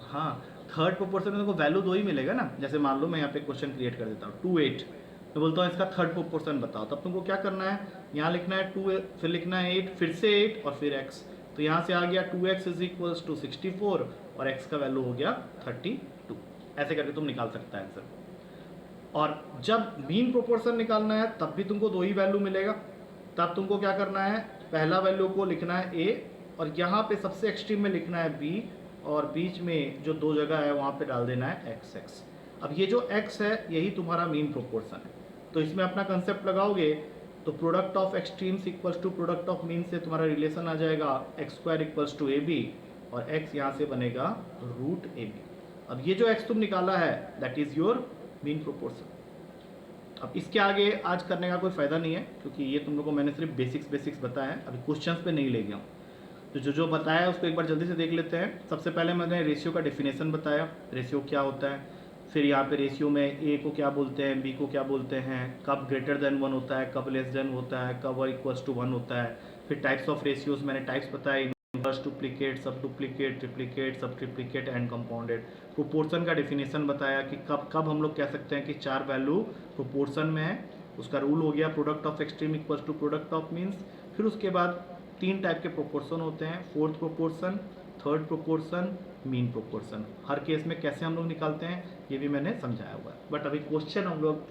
हाँ 3rd प्रोपोर्शन में तुमको वैल्यू 2 ही मिलेगा ना। जैसे मान लो मैं यहाँ पे क्वेश्चन क्रिएट कर देता हूँ 2, 8, मैं बोलता हूँ इसका 3rd प्रोपोर्शन बताओ, तब तुमको क्या करना है, यहाँ लिखना है 2, फिर लिखना है 8, फिर से 8 और फिर x। तो यहाँ से आ गया 2x इज इक्वल्स टू 64 और x का वैल्यू हो गया 32। ऐसे करके तुम निकाल सकता है आंसर। और जब मीन प्रोपोर्शन निकालना है तब भी तुमको 2 ही वैल्यू मिलेगा, तब तुमको क्या करना है, पहला वैल्यू को लिखना है a, और यहाँ पे सबसे एक्सट्रीम में लिखना है b, और बीच में जो 2 जगह है वहाँ पे डाल देना है x। अब ये जो x है यही तुम्हारा मीन प्रोपोर्शन है, तो इसमें अपना कंसेप्ट लगाओगे तो product of extremes equals to product of mean से तुम्हारा रिलेशन आ जाएगा x square equals to a b, और x यहाँ से बनेगा रूट ए बी। अब ये जो x तुम निकाला है that is your mean proportion. अब इसके आगे आज करने का कोई फायदा नहीं है, क्योंकि ये तुम लोग को मैंने सिर्फ बेसिक्स बताया है, अभी क्वेश्चंस पे नहीं ले गया हूँ। तो जो बताया है उसको एक बार जल्दी से देख लेते हैं। सबसे पहले मैंने रेशियो का डेफिनेशन बताया, रेशियो क्या होता है, फिर यहाँ पे रेशियो में ए को क्या बोलते हैं, बी को क्या बोलते हैं, कब ग्रेटर देन 1 होता है, कब लेस देन होता है, कब इक्वल्स टू 1 होता है। फिर टाइप्स ऑफ रेशियोज मैंने टाइप्स बताए, इनवर्स, डुप्लीकेट, सब डुप्लीकेट, ट्रिप्लीकेट, सब ट्रिप्लीकेट एंड कंपाउंडेड। प्रोपोर्शन का डेफिनेशन बताया कि कब हम लोग कह सकते हैं कि 4 वैल्यू प्रोपोर्शन में है, उसका रूल हो गया product of extreme equals to product of means. फिर उसके बाद 3 टाइप के प्रोपोर्शन होते हैं, fourth proportion, third proportion, mean proportion. हर केस में कैसे हम लोग निकालते हैं ये भी मैंने समझाया हुआ है, बट अभी क्वेश्चन हम लोग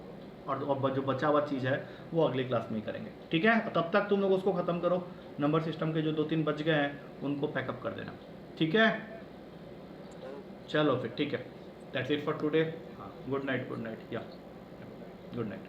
और जो बचा हुआ चीज़ है वो अगले क्लास में ही करेंगे, ठीक है। तब तक तुम लोग उसको ख़त्म करो, नंबर सिस्टम के जो 2-3 बच गए हैं उनको पैकअप कर देना, ठीक है। चलो फिर ठीक है, दैट्स इट फॉर टुडे। हाँ, गुड नाइट या गुड नाइट।